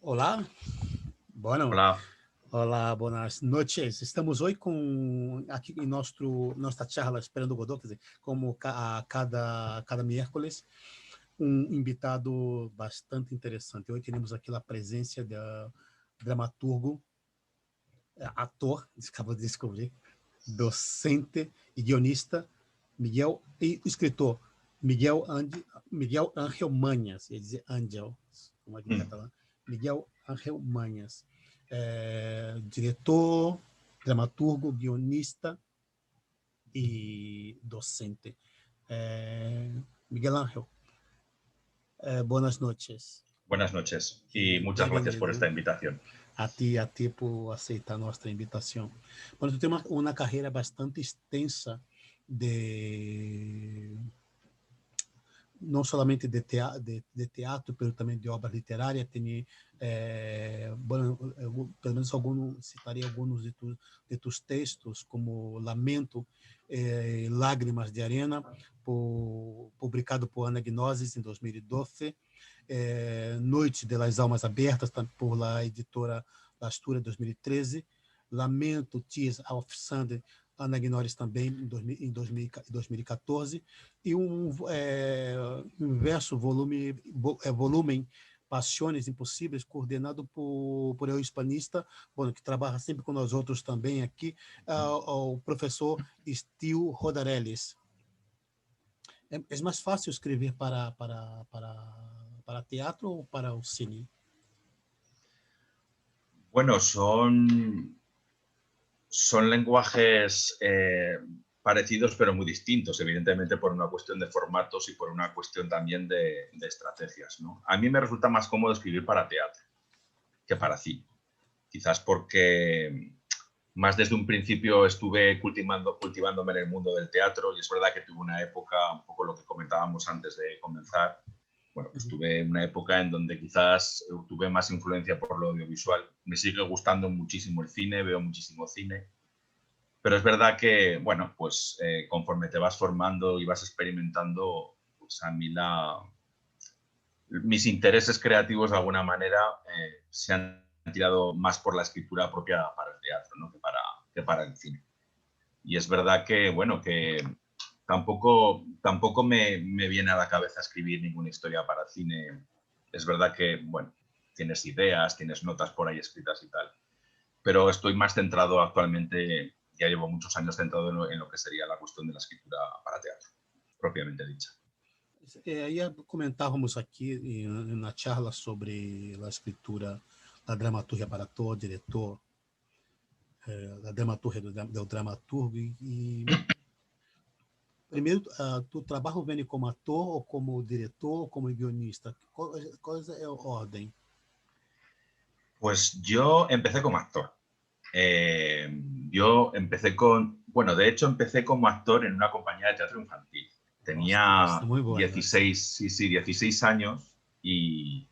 Olá, bueno, Hola, olá, boas noites. Estamos hoje com aqui em nossa charla Esperando Godot, quer dizer, como a cada miércoles, um invitado bastante interessante. Hoje temos aqui a presença do dramaturgo, ator, acabo de descobrir, docente e guionista Miguel e escritor Miguel Ángel Manhas, ia dizer Angel, como aqui em mm, catalão, Miguel Ángel Manhas, diretor, dramaturgo, guionista e docente. Miguel Ángel, boas noites. buenas noches y E muchas gracias por bem-vindo esta invitación. a ti por aceitar nossa invitação. Bueno, tu tem uma carreira bastante extensa de não somente de teatro, mas também de obras literárias. Tem, bueno, pelo menos citaria alguns de tus textos, como Lamento, Lágrimas de Arena, publicado por Ana Gnosis em 2012, Noite de las Almas Abertas, por la editora La Astura, 2013, Lamento, Tears of Sand, Ana Gnosis também em 2014, e um verso volume Paixões Impossíveis, coordenado por el hispanista, bueno, que trabalha sempre com nós outros também aqui, o professor Stil Rodarellis. É mais fácil escrever para teatro ou para o cine? Bueno, son lenguajes parecidos pero muy distintos, evidentemente por una cuestión de formatos y por una cuestión también de estrategias, ¿no? A mí me resulta más cómodo escribir para teatro que para cine, quizás porque más desde un principio estuve cultivándome en el mundo del teatro y es verdad que tuve una época, un poco lo que comentábamos antes de comenzar, bueno, pues tuve una época en donde quizás tuve más influencia por lo audiovisual. Me sigue gustando muchísimo el cine, veo muchísimo cine, pero es verdad que, bueno, pues conforme te vas formando y vas experimentando, pues a mí mis intereses creativos de alguna manera se han tirado más por la escritura propia para el teatro, ¿no? que para el cine. Y es verdad que, bueno, que tampoco me viene a la cabeza escribir ninguna historia para cine. Es verdad que, bueno, tienes ideas, tienes notas por ahí escritas y tal, pero estoy más centrado actualmente, ya llevo muchos años centrado en lo que sería la cuestión de la escritura para teatro, propiamente dicha. Aí comentávamos aqui na charla sobre a escritura, a dramaturgia para ator, diretor, a dramaturgia do dramaturgo. Primeiro, tu trabalho vem como ator, ou como diretor, ou como guionista? Qual é a ordem? Pues yo empecé como actor. Eh, yo empecé bueno, de hecho empecé como actor en una compañía de teatro infantil. Ostras, Tenía muy bueno eso. 16, sí, 16 años y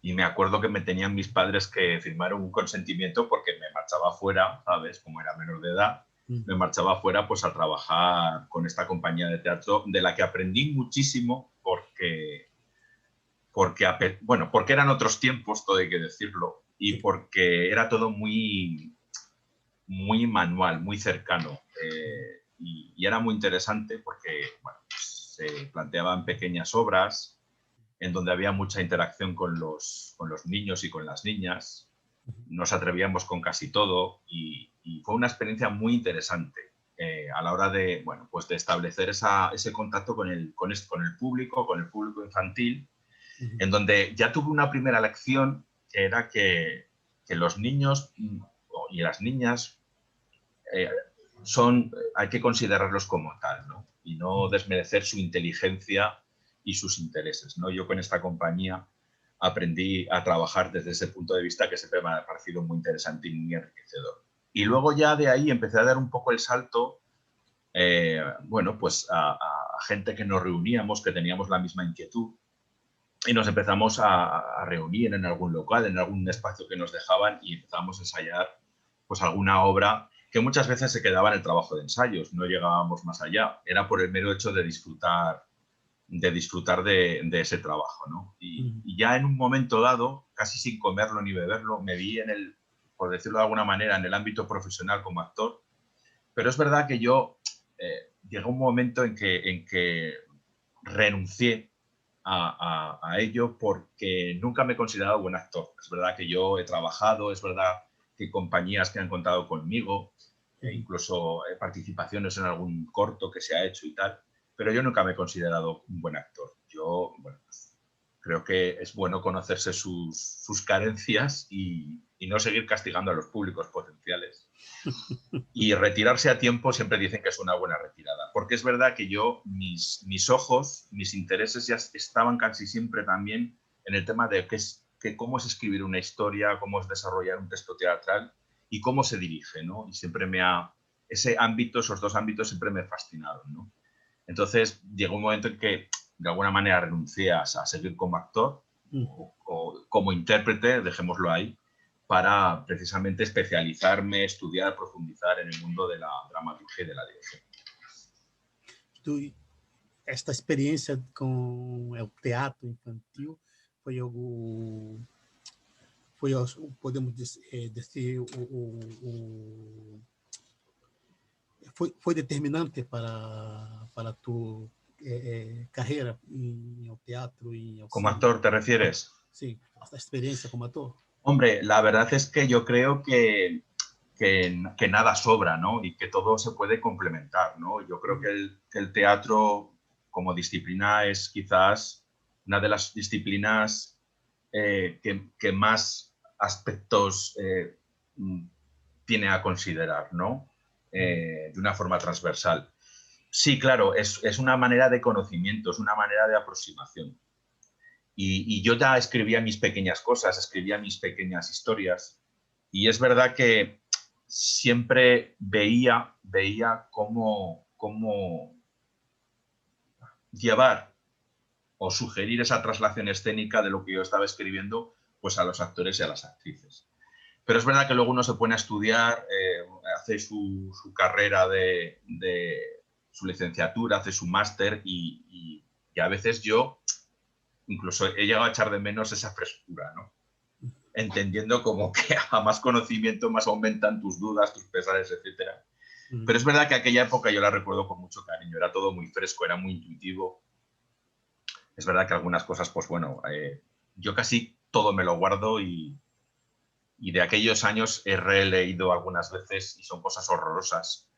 me acuerdo que me tenían mis padres que firmar un consentimiento porque me marchaba afuera, ¿sabes? Como era menor de edad, me marchaba afuera pues a trabajar con esta compañía de teatro de la que aprendí muchísimo porque eran otros tiempos, todo hay que decirlo, y porque era todo muy manual, muy cercano. Y era muy interesante porque bueno, pues, se planteaban pequeñas obras en donde había mucha interacción con los niños y con las niñas. Nos atrevíamos con casi todo y fue una experiencia muy interesante a la hora de, bueno, pues de establecer ese contacto con el público infantil, en donde ya tuve una primera lección que era que los niños y las niñas eh, hay que considerarlos como tal, ¿no? Y no desmerecer su inteligencia y sus intereses, ¿no? Yo con esta compañía aprendí a trabajar desde ese punto de vista que siempre me ha parecido muy interesante y muy enriquecedor. Y luego ya de ahí empecé a dar un poco el salto, bueno, pues a gente que nos reuníamos, que teníamos la misma inquietud y nos empezamos a reunir en algún local, en algún espacio que nos dejaban y empezamos a ensayar pues alguna obra que muchas veces se quedaba en el trabajo de ensayos, no llegábamos más allá. Era por el mero hecho de disfrutar disfrutar de ese trabajo, ¿no? Y ya en un momento dado, casi sin comerlo ni beberlo, me vi por decirlo de alguna manera, en el ámbito profesional como actor. Pero es verdad que yo llegó un momento en que renuncié a ello porque nunca me he considerado buen actor. Es verdad que yo he trabajado, es verdad que hay compañías que han contado conmigo, incluso participaciones en algún corto que se ha hecho y tal, pero yo nunca me he considerado un buen actor. Yo, bueno, creo que es bueno conocerse sus carencias y no seguir castigando a los públicos potenciales. Y retirarse a tiempo siempre dicen que es una buena retirada, porque es verdad que yo, mis ojos, mis intereses ya estaban casi siempre también en el tema de cómo es escribir una historia, cómo es desarrollar un texto teatral y cómo se dirige, ¿no? Y siempre esos dos ámbitos siempre me fascinaron, ¿no? Entonces llegó un momento en que de alguna manera renuncié a seguir como actor o como intérprete, dejémoslo ahí, para precisamente especializarme, estudiar, profundizar en el mundo de la dramaturgia y de la dirección. Esta experiência com o teatro infantil foi algo, podemos dizer, foi determinante para tu carreira em teatro e ao ¿Como cine? actor te refieres? Sim, esta experiência como ator. Hombre, la verdad es que yo creo que nada sobra, ¿no? Y que todo se puede complementar, ¿no? Yo creo que el teatro como disciplina es quizás una de las disciplinas que más aspectos tiene a considerar, ¿no? De una forma transversal. Sí, claro, es una manera de conocimiento, es una manera de aproximación. Y yo ya escribía mis pequeñas cosas, escribía mis pequeñas historias. Y es verdad que siempre veía cómo llevar o sugerir esa traslación escénica de lo que yo estaba escribiendo pues a los actores y a las actrices. Pero es verdad que luego uno se pone a estudiar, hace su carrera de su licenciatura, hace su máster y a veces yo incluso he llegado a echar de menos esa frescura, ¿no? Entendiendo como que a más conocimiento más aumentan tus dudas, tus pesares, etc. Pero es verdad que aquella época yo la recuerdo con mucho cariño, era todo muy fresco, era muy intuitivo. Es verdad que algunas cosas, pues bueno, yo casi todo me lo guardo y de aquellos años he releído algunas veces y son cosas horrorosas.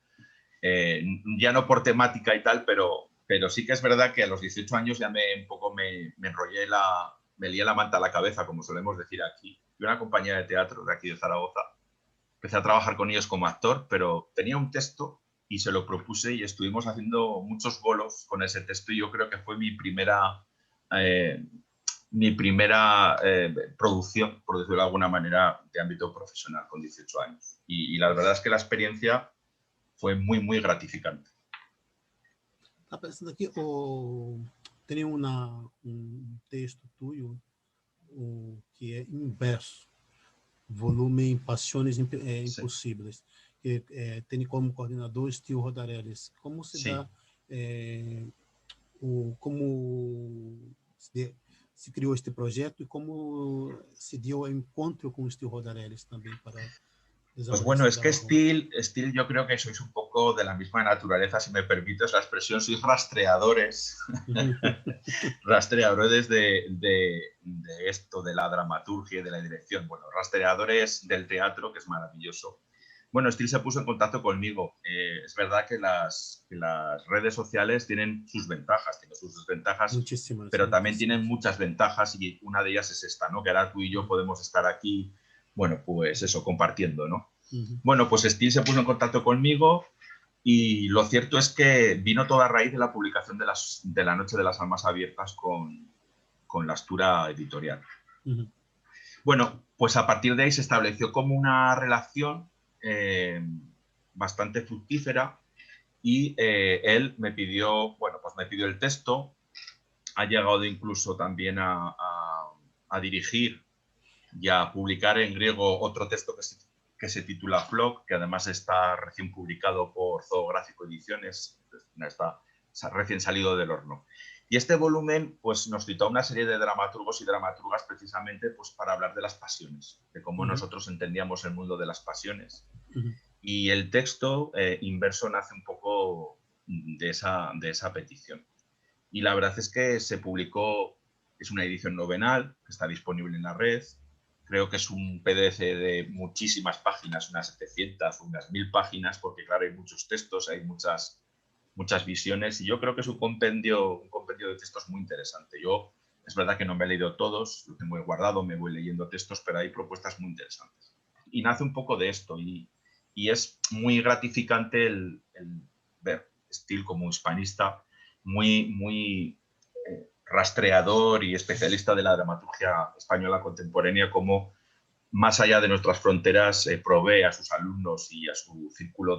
Ya no por temática y tal, pero sí que es verdad que a los 18 años ya me enrollé me lié la manta a la cabeza, como solemos decir aquí. Y una compañía de teatro de aquí de Zaragoza. Empecé a trabajar con ellos como actor, pero tenía un texto y se lo propuse y estuvimos haciendo muchos bolos con ese texto y yo creo que fue mi primera producción, por decirlo de alguna manera, de ámbito profesional con 18 años. Y la verdad es que la experiencia fue muy, muy gratificante. Está pensando aqui, tem texto tuyo que é inverso, volume Paixões Impossíveis, que tem como coordenador Steel Rodarelles. Como se dá, como se criou este projeto e como se deu o encontro com o Steel Rodarelles também para Pues bueno, es que Steel yo creo que sois un poco de la misma naturaleza, si me permites la expresión, sois rastreadores, rastreadores de esto, de la dramaturgia y de la dirección. Bueno, rastreadores del teatro, que es maravilloso. Bueno, Steel se puso en contacto conmigo. Es verdad que las redes sociales tienen sus ventajas, muchísimas, pero también tienen muchas ventajas y una de ellas es esta, ¿no? Que ahora tú y yo podemos estar aquí, bueno, pues eso, compartiendo, ¿no? Bueno, pues Steel se puso en contacto conmigo y lo cierto es que vino toda a raíz de la publicación de La Noche de las Almas Abiertas con la Astura Editorial. Bueno, pues a partir de ahí se estableció como una relación bastante fructífera y él me pidió, bueno, pues me pidió el texto, ha llegado incluso también a dirigir y a publicar en griego otro texto que se titula Flock, que además está recién publicado por Zoográfico Ediciones, está recién salido del horno. Y este volumen pues, nos citó a una serie de dramaturgos y dramaturgas precisamente pues, para hablar de las pasiones, de cómo nosotros entendíamos el mundo de las pasiones. Y el texto Inverso nace un poco de esa petición. Y la verdad es que se publicó, es una edición novenal, que está disponible en la red. Creo que es un PDF de muchísimas páginas, unas 700, unas 1000 páginas, porque claro, hay muchos textos, hay muchas visiones, y yo creo que es un compendio de textos muy interesante. Yo, es verdad que no me he leído todos, lo tengo guardado, me voy leyendo textos, pero hay propuestas muy interesantes. Y nace un poco de esto, y es muy gratificante el ver Steele como hispanista, muy rastreador y especialista de la dramaturgia española contemporánea, como más allá de nuestras fronteras provee a sus alumnos y a su círculo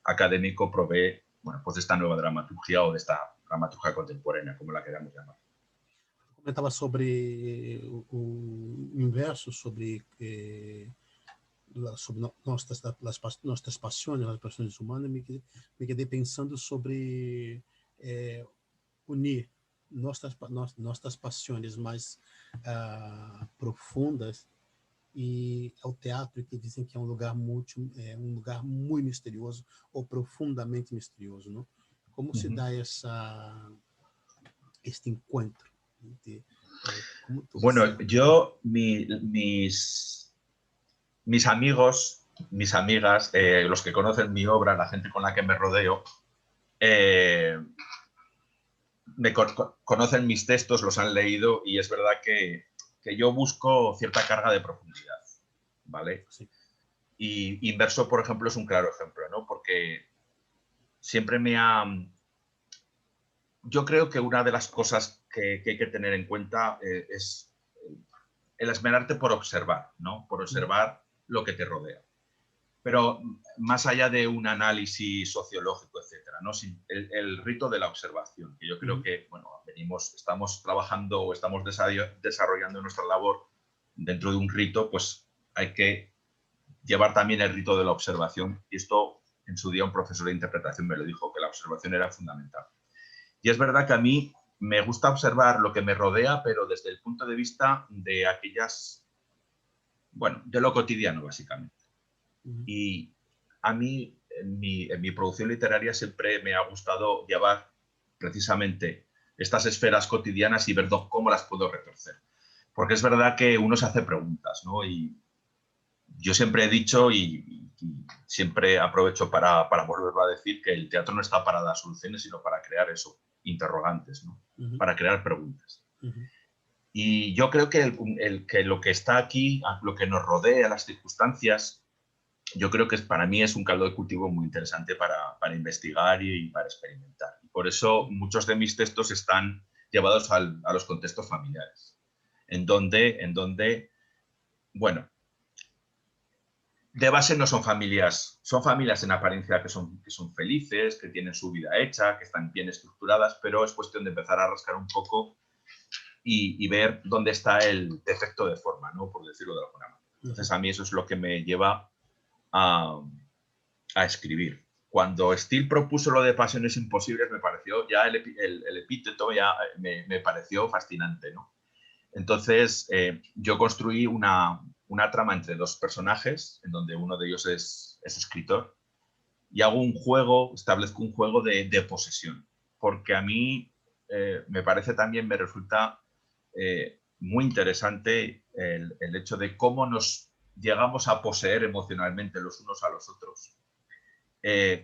académico, provee bueno, pues de esta nueva dramaturgia o de esta dramaturgia contemporánea, como la queramos llamar. Comentava sobre o inverso, sobre nossas paixões, as paixões humanas, me quedei pensando sobre unir nossas paixões mais profundas e ao teatro, que dizem que é um lugar muito misterioso ou profundamente misterioso, não? Como se dá este encuentro? Bueno, yo, mis amigos, mis amigas, los que conocen mi obra, la gente con la que me rodeo, conocen mis textos, los han leído, y es verdad que yo busco cierta carga de profundidad, ¿vale? Sí. Y Inverso, por ejemplo, es un claro ejemplo, ¿no? Porque siempre yo creo que una de las cosas que hay que tener en cuenta es el esmerarte por observar, ¿no? Por observar lo que te rodea. Pero más allá de un análisis sociológico, etcétera, ¿no? El rito de la observación, que yo creo que, bueno, estamos trabajando o estamos desarrollando nuestra labor dentro de un rito, pues hay que llevar también el rito de la observación. Y esto, en su día, un profesor de interpretación me lo dijo, que la observación era fundamental. Y es verdad que a mí me gusta observar lo que me rodea, pero desde el punto de vista de de lo cotidiano, básicamente. Y a mí, en mi producción literaria, siempre me ha gustado llevar precisamente estas esferas cotidianas y ver cómo las puedo retorcer. Porque es verdad que uno se hace preguntas, ¿no? Y yo siempre he dicho, y siempre aprovecho para volverlo a decir, que el teatro no está para dar soluciones, sino para crear interrogantes, ¿no? Para crear preguntas. Y yo creo que, que lo que está aquí, lo que nos rodea, las circunstancias, yo creo que para mí es un caldo de cultivo muy interesante para investigar y para experimentar. Y por eso muchos de mis textos están llevados a los contextos familiares, en donde, bueno, de base no son familias en apariencia que son felices, que tienen su vida hecha, que están bien estructuradas, pero es cuestión de empezar a rascar un poco y ver dónde está el defecto de forma, ¿no? Por decirlo de alguna manera. Entonces, a mí eso es lo que me lleva a escribir. Cuando Steele propuso lo de Pasiones Imposibles, me pareció ya el epíteto ya me pareció fascinante, ¿no? Entonces, yo construí una trama entre dos personajes, en donde uno de ellos es escritor, y establezco un juego de posesión, porque a mí me parece también, me resulta muy interesante el hecho de cómo nos llegamos a poseer emocionalmente los unos a los otros,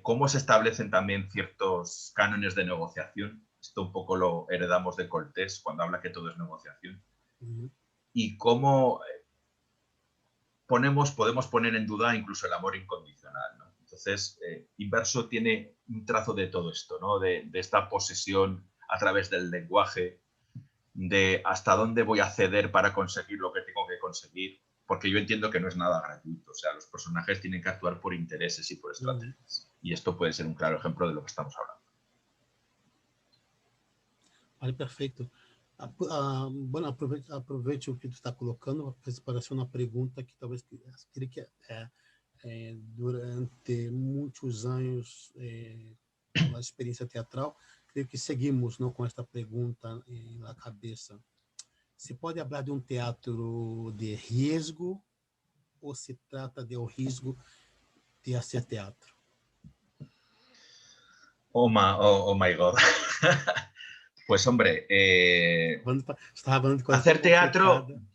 cómo se establecen también ciertos cánones de negociación. Esto un poco lo heredamos de Cortés cuando habla que todo es negociación. Y cómo podemos poner en duda incluso el amor incondicional, ¿no? Entonces, Inverso tiene un trazo de todo esto, ¿no? De esta posesión a través del lenguaje, de hasta dónde voy a ceder para conseguir lo que tengo que conseguir, porque yo entiendo que no es nada gratuito. O sea, los personajes tienen que actuar por intereses y por estrategias. Y esto puede ser un claro ejemplo de lo que estamos hablando. Vale, perfeito. Bueno, aproveite o que tu está colocando, para ser uma pergunta que talvez queria que durante muitos anos com a experiência teatral, creio que seguimos, não, com esta pergunta na cabeça. Se pode falar de um teatro de risco ou se trata de um risco de hacer teatro? Oh my God. Pues hombre, Estava falando de coisa tão hacer teatro, complicada.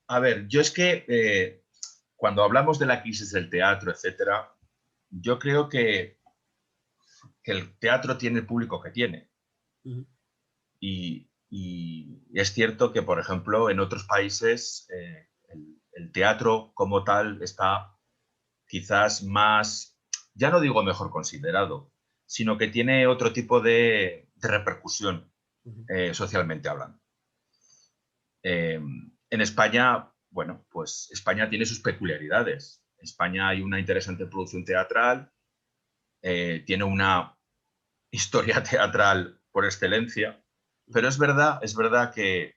a ver, yo es que cuando hablamos de la crisis del teatro, etcétera, yo creo que el teatro tiene el público que tiene. Uhum. Y es cierto que, por ejemplo, en otros países el teatro como tal está quizás más, ya no digo mejor considerado, sino que tiene otro tipo de repercusión Uhum. socialmente hablando. En España, bueno, pues España tiene sus peculiaridades. En España hay una interesante producción teatral, tiene una historia teatral por excelencia, pero es verdad que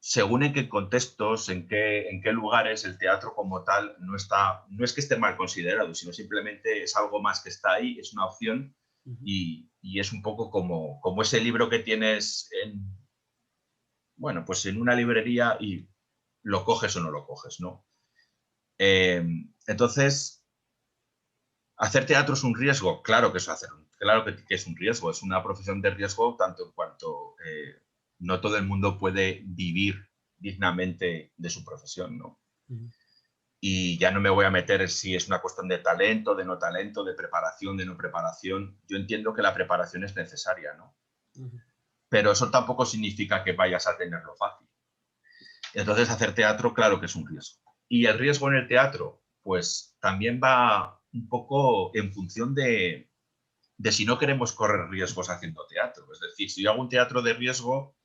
según en qué contextos, en qué lugares, el teatro como tal no es que esté mal considerado, sino simplemente es algo más que está ahí, es una opción Uhum. y es un poco como ese libro que tienes bueno, pues en una librería y lo coges o no lo coges, ¿no? Entonces, ¿hacer teatro es un riesgo? Claro que claro que es un riesgo, es una profesión de riesgo tanto en cuanto no todo el mundo puede vivir dignamente de su profesión, ¿no? Uhum. Y ya no me voy a meter en si es una cuestión de talento, de no talento, de preparación, de no preparación. Yo entiendo que la preparación es necesaria, ¿no? Uhum. Pero eso tampoco significa que vayas a tenerlo fácil. Entonces, hacer teatro, claro que es un riesgo. Y el riesgo en el teatro, pues también va un poco en función de si no queremos correr riesgos haciendo teatro. Es decir, si yo hago un teatro de riesgo,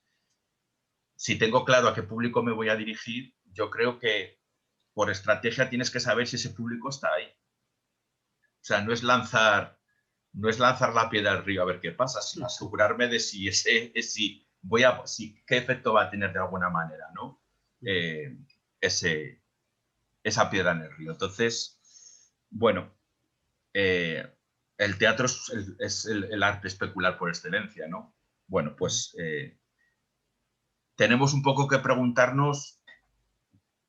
si tengo claro a qué público me voy a dirigir, yo creo que por estrategia tienes que saber si ese público está ahí. O sea, no es lanzar la piedra al río a ver qué pasa, sino asegurarme de qué efecto va a tener de alguna manera, ¿no? Uhum. Ese, esa piedra en el río. Entonces, bueno, el teatro es el arte especular por excelencia, ¿no? Bueno, Uhum. pues tenemos un poco que preguntarnos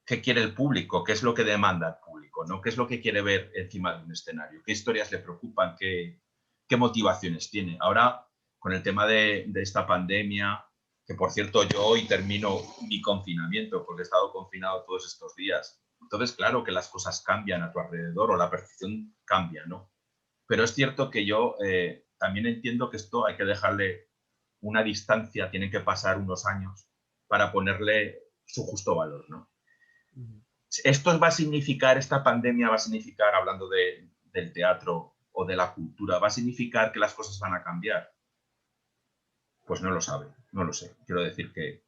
qué quiere el público, qué es lo que demanda el público, ¿no? ¿Qué es lo que quiere ver encima de un escenario? ¿Qué historias le preocupan? ¿Qué motivaciones tiene? Ahora, con el tema de esta pandemia, que por cierto yo hoy termino mi confinamiento porque he estado confinado todos estos días. Entonces, claro que las cosas cambian a tu alrededor o la percepción cambia, ¿no? Pero es cierto que yo también entiendo que esto hay que dejarle una distancia, tienen que pasar unos años para ponerle su justo valor, ¿no? Uhum. Esto va a significar, esta pandemia va a significar, hablando del teatro o de la cultura, va a significar que las cosas van a cambiar. Pues no lo sabe, no lo sé. Quiero decir que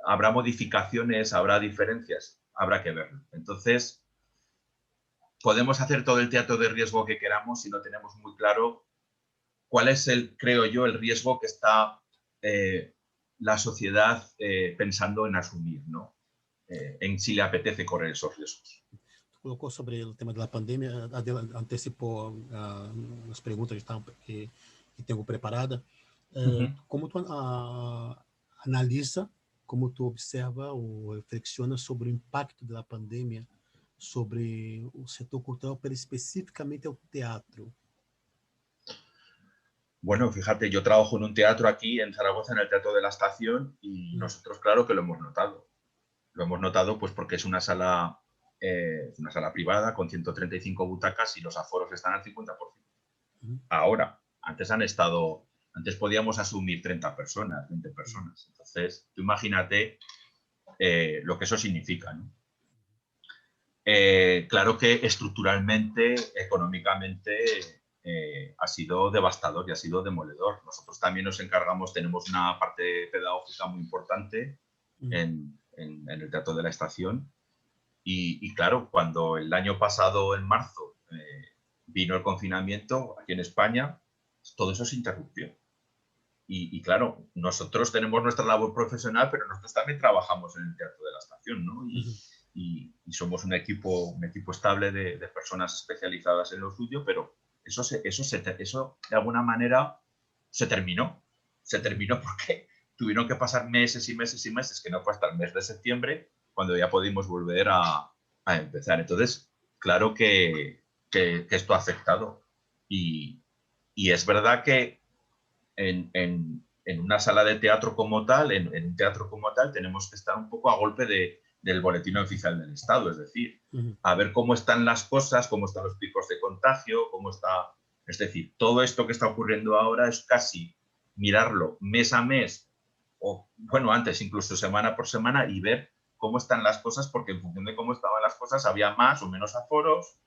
habrá modificaciones, habrá diferencias, habrá que verlo. Entonces, podemos hacer todo el teatro de riesgo que queramos si no tenemos muy claro cuál es creo yo, el riesgo que está la sociedad pensando en asumir, ¿no? En si le apetece correr esos riesgos. Colocou sobre o tema da pandemia, antecipou as perguntas que tenho preparada. Uh -huh. Como tu analisa, como tu observa ou reflexiona sobre o impacto da pandemia sobre o setor cultural, pero especificamente o teatro? Bueno, fíjate, yo trabajo en un teatro aquí en Zaragoza, en el Teatro de la Estación, y nosotros, claro que lo hemos notado. Lo hemos notado pues porque es una sala privada con 135 butacas y los aforos están al 50%. Ahora, antes podíamos asumir 30 personas, 20 personas. Entonces, tú imagínate lo que eso significa, ¿no? Claro que estructuralmente, económicamente, ha sido devastador y ha sido demoledor. Nosotros también nos encargamos, tenemos una parte pedagógica muy importante en el Teatro de la Estación. Y claro, cuando el año pasado, en marzo, vino el confinamiento aquí en España, todo eso se interrumpió. Y claro, nosotros tenemos nuestra labor profesional, pero nosotros también trabajamos en el Teatro de la Estación, ¿no? Y somos un equipo estable de personas especializadas en lo suyo, pero Eso de alguna manera se terminó. Se terminó porque tuvieron que pasar meses y meses y meses, que no fue hasta el mes de septiembre, cuando ya pudimos volver a empezar. Entonces, claro que esto ha afectado. Y es verdad que en una sala de teatro como tal, en un teatro como tal, tenemos que estar un poco a golpe del boletín oficial del Estado, es decir, a ver cómo están las cosas, cómo están los picos de contagio, cómo está... Es decir, todo esto que está ocurriendo ahora es casi mirarlo mes a mes, o bueno, antes incluso semana por semana, y ver cómo están las cosas, porque en función de cómo estaban las cosas había más o menos aforos.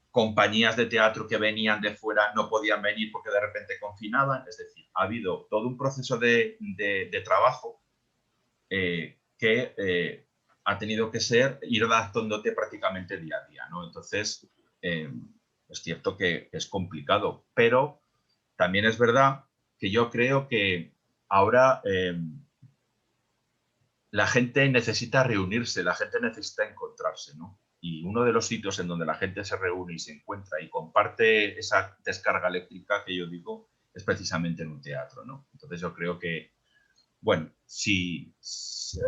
Compañías de teatro que venían de fuera no podían venir porque de repente confinaban. Es decir, ha habido todo un proceso de trabajo que ha tenido que ir adaptándote prácticamente día a día, ¿no? Entonces, es cierto que es complicado, pero también es verdad que yo creo que ahora la gente necesita reunirse, la gente necesita encontrarse, ¿no? Y uno de los sitios en donde la gente se reúne y se encuentra y comparte esa descarga eléctrica que yo digo es precisamente en un teatro, ¿no? Entonces yo creo que, bueno, si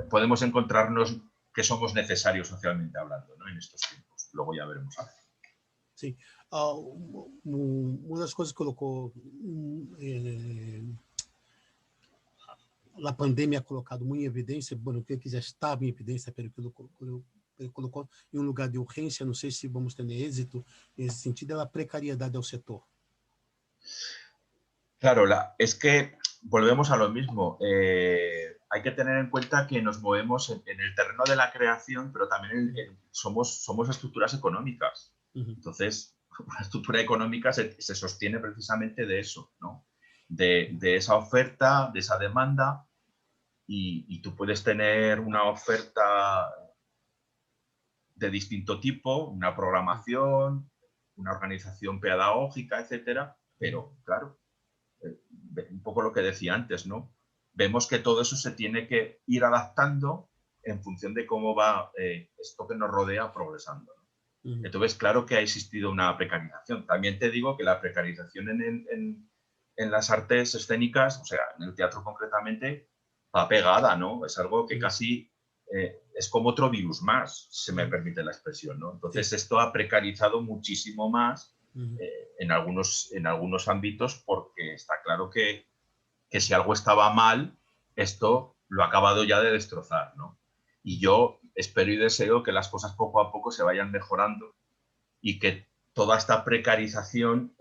podemos encontrarnos que somos necesarios socialmente hablando, ¿no? En estos tiempos. Luego ya veremos. Sim. Uma das coisas que colocou a pandemia ha colocado muito em evidência, bueno, que já estava em evidência, pero que colocou em um lugar de urgência, não sei se vamos ter êxito nesse sentido, é a precariedade ao setor. Claro, es que volvemos a lo mismo. Hay que tener en cuenta que nos movemos en el terreno de la creación, pero también somos estructuras económicas. Entonces, una estructura económica se sostiene precisamente de eso, ¿no? De esa oferta, de esa demanda, y tú puedes tener una oferta de distinto tipo, una programación, una organización pedagógica, etcétera, pero claro, un poco lo que decía antes, ¿no? Vemos que todo eso se tiene que ir adaptando en función de cómo va esto que nos rodea progresando, ¿no? Entonces, claro que ha existido una precarización. También te digo que la precarización en las artes escénicas, o sea, en el teatro concretamente, va pegada, ¿no? Es algo que casi es como otro virus más, se me permite la expresión, ¿no? Entonces, esto ha precarizado muchísimo más en algunos ámbitos, porque está claro que si algo estaba mal, esto lo ha acabado ya de destrozar, ¿no? Y yo espero y deseo que las cosas poco a poco se vayan mejorando y que toda esta precarización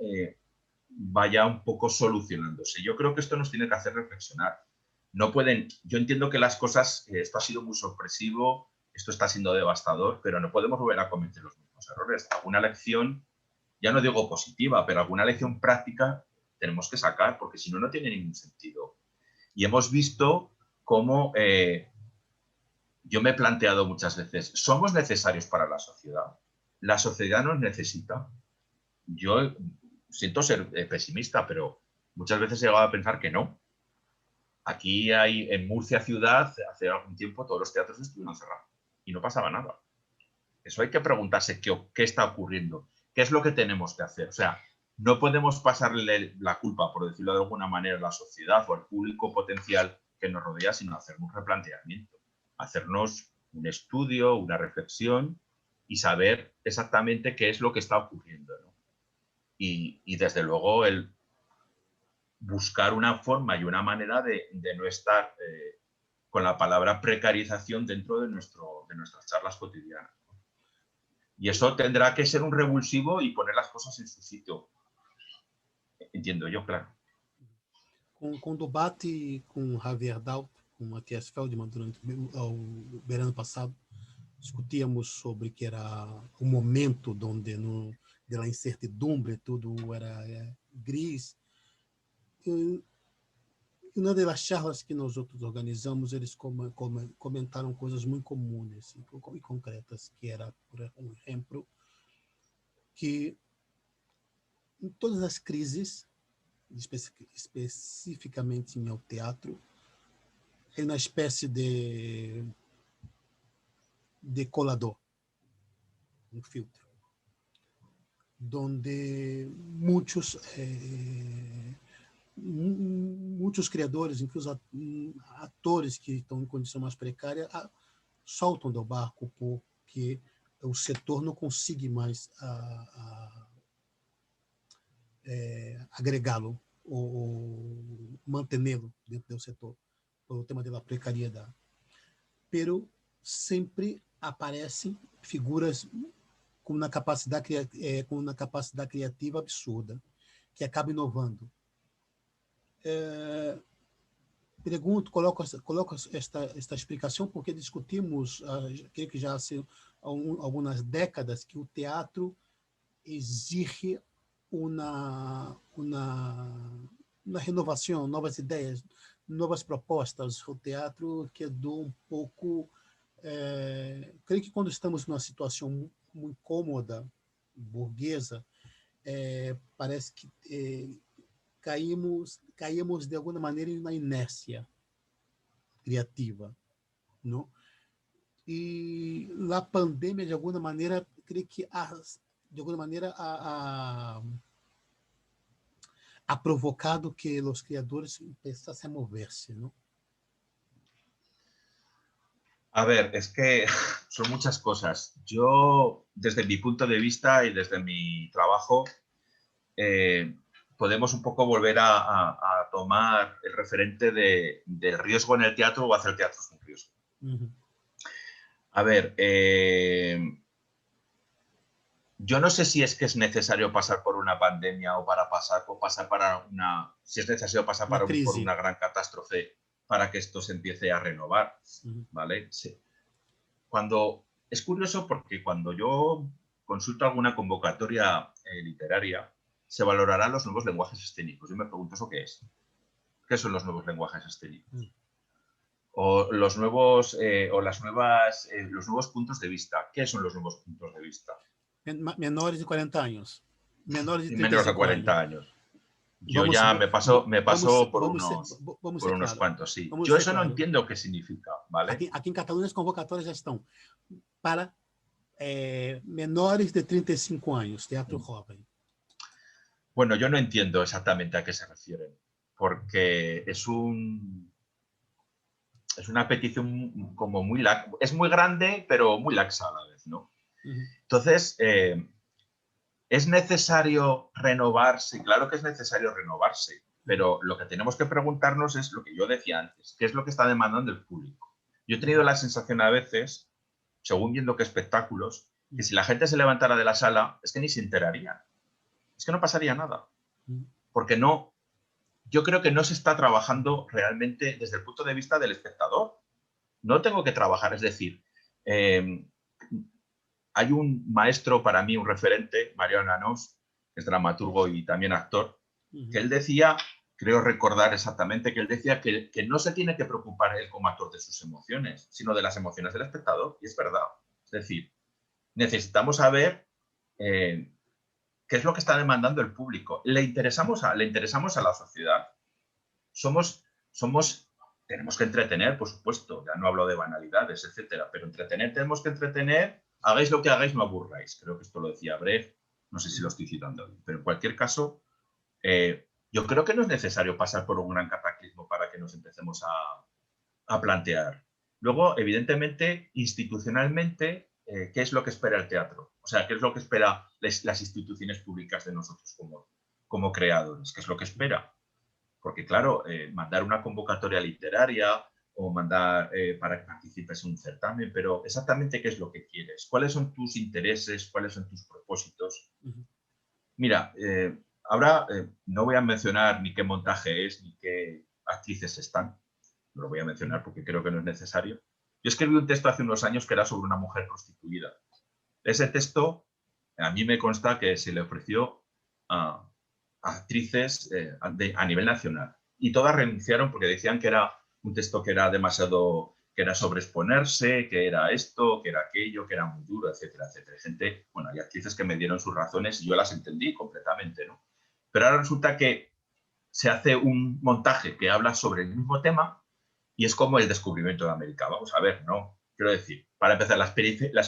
vaya un poco solucionándose. Yo creo que esto nos tiene que hacer reflexionar. No pueden, yo entiendo que las cosas, esto ha sido muy sorpresivo, esto está siendo devastador, pero no podemos volver a cometer los mismos errores. Alguna lección, ya no digo positiva, pero alguna lección práctica tenemos que sacar, porque si no, no tiene ningún sentido. Y hemos visto cómo yo me he planteado muchas veces, ¿somos necesarios para la sociedad? La sociedad nos necesita. Yo siento ser pesimista, pero muchas veces he llegado a pensar que no. Aquí en Murcia ciudad, hace algún tiempo, todos los teatros estuvieron cerrados y no pasaba nada. Eso hay que preguntarse qué está ocurriendo, qué es lo que tenemos que hacer. O sea, no podemos pasarle la culpa, por decirlo de alguna manera, a la sociedad o al público potencial que nos rodea, sino hacer un replanteamiento, hacernos un estudio, una reflexión y saber exactamente qué es lo que está ocurriendo, ¿no? Y desde luego el buscar una forma y una manera de no estar con la palabra precarización dentro de nuestras charlas cotidianas, ¿no? Y eso tendrá que ser un revulsivo y poner las cosas en su sitio. Entiendo yo, claro. Com o debate com Javier Dalt, com Matthias Feldman durante o verano passado, discutíamos sobre que era um momento onde de la incertidumbre tudo era gris. E uma das charlas que nós outros organizamos, eles comentaram coisas muito comuns e concretas, que era, por exemplo, que em todas as crises, especificamente em ao teatro, é uma espécie de colador, um filtro. donde muitos criadores, inclusive atores que estão em condição mais precária, soltam do barco porque o setor não consegue mais agregá-lo ou mantê-lo dentro do setor, pelo tema da precariedade. Pero sempre aparecem figuras com uma capacidade criativa absurda, que acaba inovando. Pergunto, coloco esta explicação porque discutimos, creio que já há algumas décadas, que o teatro exige uma renovação, novas ideias, novas propostas. O teatro quedou um pouco... creio que quando estamos numa situação muito cômoda, burguesa, parece que caímos de alguma maneira na inércia criativa, não? E a pandemia, de alguma maneira, creio que de alguma maneira ha provocado que os criadores empezassem a mover-se, ¿no? A ver, es que son muchas cosas. Yo, desde mi punto de vista y desde mi trabajo, podemos un poco volver a tomar el referente del riesgo en el teatro o hacer el teatro es un riesgo. Uh-huh. A ver, yo no sé si es que es necesario pasar por una pandemia o pasar para si es necesario pasar por una gran catástrofe para que esto se empiece a renovar, ¿vale? Sí. Es curioso porque cuando yo consulto alguna convocatoria literaria, se valorarán los nuevos lenguajes escénicos. Yo me pregunto, ¿eso qué es? ¿Qué son los nuevos lenguajes escénicos? O los nuevos puntos de vista. ¿Qué son los nuevos puntos de vista? Menores de 40 años. Menores de 35 menos de 40 años. Yo vamos, ya me paso por unos claro. cuantos, sí. Vamos Yo eso claro. No entiendo qué significa, ¿vale? Aqui em Catalunha as convocatórias já estão para menores de 35 años, teatro joven. Bueno, yo no entiendo exactamente a qué se refieren, porque es una petición como es muy grande, pero muy laxa a la vez, ¿no? Uh-huh. Entonces, ¿es necesario renovarse? Claro que es necesario renovarse, pero lo que tenemos que preguntarnos es lo que yo decía antes, ¿qué es lo que está demandando el público? Yo he tenido la sensación a veces, según viendo qué espectáculos, que si la gente se levantara de la sala, es que ni se enterarían. Es que no pasaría nada. Porque yo creo que no se está trabajando realmente desde el punto de vista del espectador. No tengo que trabajar, es decir, hay un maestro para mí, un referente, Mariano Anós, que es dramaturgo y también actor, que él decía, creo recordar exactamente, que él decía que no se tiene que preocupar él como actor de sus emociones, sino de las emociones del espectador, y es verdad. Es decir, necesitamos saber qué es lo que está demandando el público. ¿Le interesamos a la sociedad? Tenemos que entretener, por supuesto, ya no hablo de banalidades, etcétera, pero tenemos que entretener, hagáis lo que hagáis, no aburráis. Creo que esto lo decía Brecht, no sé si lo estoy citando bien, pero en cualquier caso, yo creo que no es necesario pasar por un gran cataclismo para que nos empecemos a plantear. Luego, evidentemente, institucionalmente, ¿qué es lo que espera el teatro? O sea, ¿qué es lo que espera las instituciones públicas de nosotros como creadores? ¿Qué es lo que espera? Porque, claro, mandar una convocatoria literaria o mandar para que participes en un certamen, pero exactamente qué es lo que quieres, cuáles son tus intereses, cuáles son tus propósitos. Mira, ahora no voy a mencionar ni qué montaje es ni qué actrices están, no lo voy a mencionar porque creo que no es necesario. Yo escribí un texto hace unos años que era sobre una mujer prostituida. Ese texto, a mí me consta que se le ofreció a actrices a nivel nacional y todas renunciaron porque decían que era un texto que era demasiado, que era sobreexponerse, que era esto, que era aquello, que era muy duro, etcétera, etcétera. Gente, bueno, hay actrices que me dieron sus razones y yo las entendí completamente, ¿no? Pero ahora resulta que se hace un montaje que habla sobre el mismo tema y es como el descubrimiento de América. Vamos a ver, ¿no? Quiero decir, para empezar, las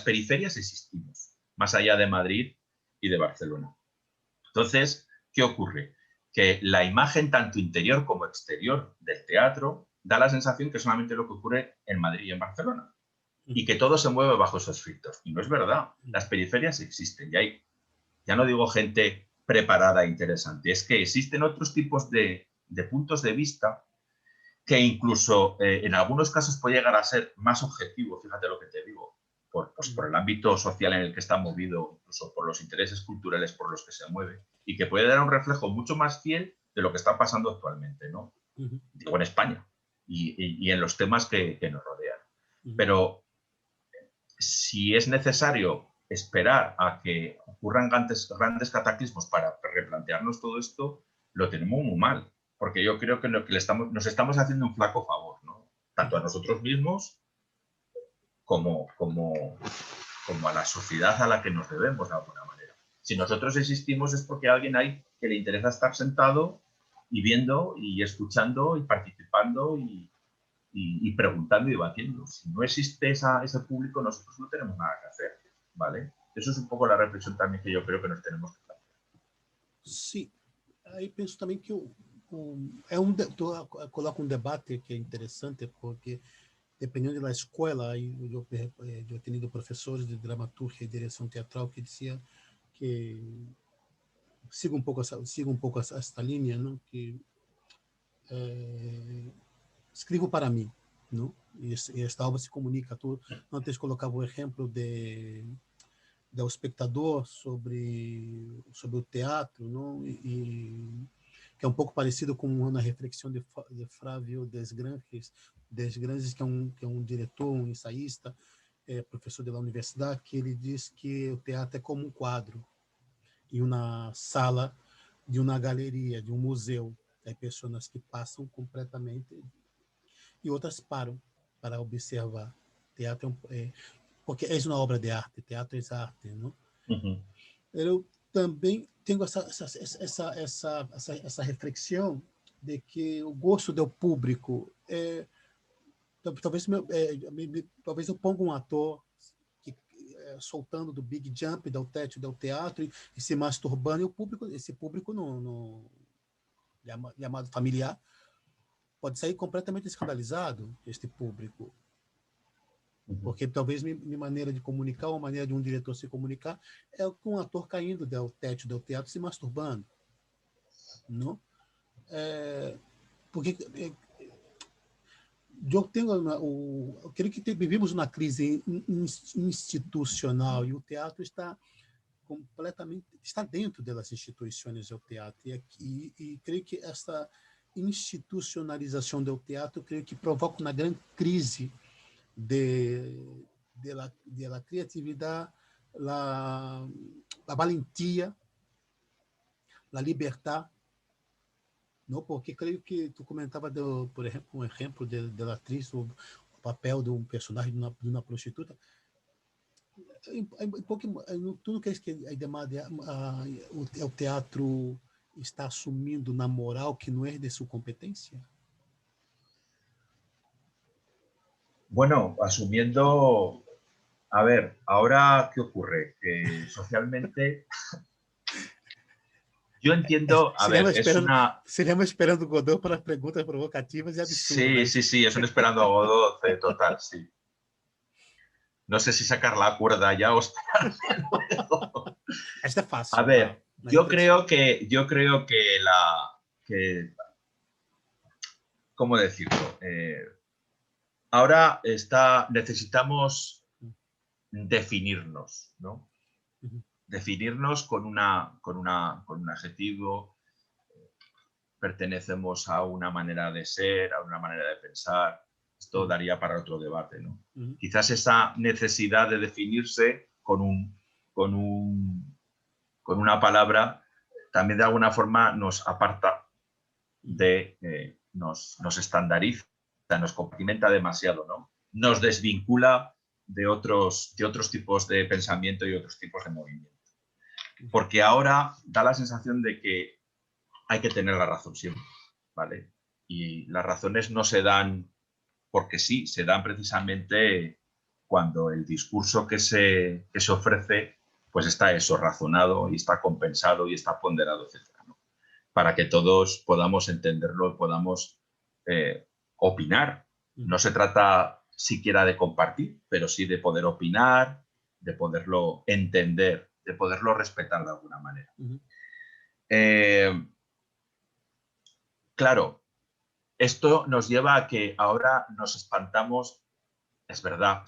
periferias existimos, más allá de Madrid y de Barcelona. Entonces, ¿qué ocurre? Que la imagen tanto interior como exterior del teatro da la sensación que solamente lo que ocurre en Madrid y en Barcelona y que todo se mueve bajo esos filtros. Y no es verdad. Las periferias existen y hay, ya no digo gente preparada e interesante, es que existen otros tipos de puntos de vista que incluso en algunos casos puede llegar a ser más objetivo, fíjate lo que te digo, por el ámbito social en el que está movido, incluso por los intereses culturales por los que se mueve, y que puede dar un reflejo mucho más fiel de lo que está pasando actualmente, ¿no? Digo, en España y en los temas que nos rodean. Pero si es necesario esperar a que ocurran grandes cataclismos para replantearnos todo esto, lo tenemos muy mal, porque yo creo que nos estamos haciendo un flaco favor, ¿no? Tanto a nosotros mismos como a la sociedad a la que nos debemos de alguna manera. Si nosotros existimos es porque alguien hay que le interesa estar sentado y viendo y escuchando y participando y preguntando y debatiendo. Si no existe ese público, nosotros no tenemos nada que hacer, ¿vale? Eso es un poco la reflexión también que yo creo que nos tenemos que plantear. Sim, aí penso também que coloco um debate que é interessante, porque dependendo da escola, aí eu tenho professores de dramaturgia e direção teatral que diziam que siga um pouco esta linha, não? Que escrevo para mim, não? E esta obra se comunica tudo. Antes colocava o exemplo do espectador sobre o teatro, não? Que é um pouco parecido com uma reflexão de Flávio Desgranges, que é um diretor, um ensaísta, professor da universidade, que ele diz que o teatro é como um quadro em uma sala de uma galeria, de um museu. Tem pessoas que passam completamente e outras param para observar. Teatro porque é uma obra de arte, teatro é arte, não? Eu também tenho essa reflexão de que o gosto do público talvez eu ponga um ator soltando do big jump do teatro e se masturbando, e esse público chamado familiar pode sair completamente escandalizado, este público. Porque talvez minha maneira de comunicar, ou a maneira de um diretor se comunicar, é com um ator caindo do teatro se masturbando. Não? Porque eu creio que vivemos uma crise institucional e o teatro está dentro das instituições do teatro. E creio que essa institucionalização do teatro, creio que provoca uma grande crise de la creatividad, la valentía, la libertad, ¿no? Porque creo que tú comentabas, por ejemplo, un ejemplo de la actriz, o papel de un personaje de una prostituta. ¿Tú no crees que el teatro está asumiendo una moral que no es de su competencia? Bueno, asumiendo, a ver, ahora ¿qué ocurre? Que socialmente, yo entiendo, a ver, Seríamos esperando Godot para preguntas provocativas y absurdas. Sí, es un esperando a Godot total, sí. No sé si sacar la cuerda ya o esperar luego. Esta es fácil. A ver, yo creo que ¿cómo decirlo? Ahora necesitamos definirnos, ¿no? Definirnos con un adjetivo. Pertenecemos a una manera de ser, a una manera de pensar. Esto daría para otro debate, ¿no? Quizás esa necesidad de definirse con una palabra también de alguna forma nos aparta nos estandariza, nos complementa demasiado, ¿no? Nos desvincula de otros tipos de pensamiento y otros tipos de movimiento. Porque ahora da la sensación de que hay que tener la razón siempre, ¿vale? Y las razones no se dan porque sí, se dan precisamente cuando el discurso que se ofrece pues está eso razonado y está compensado y está ponderado, etcétera, ¿no? Para que todos podamos entenderlo y podamos opinar. No se trata siquiera de compartir, pero sí de poder opinar, de poderlo entender, de poderlo respetar de alguna manera. Claro, esto nos lleva a que ahora nos espantamos. Es verdad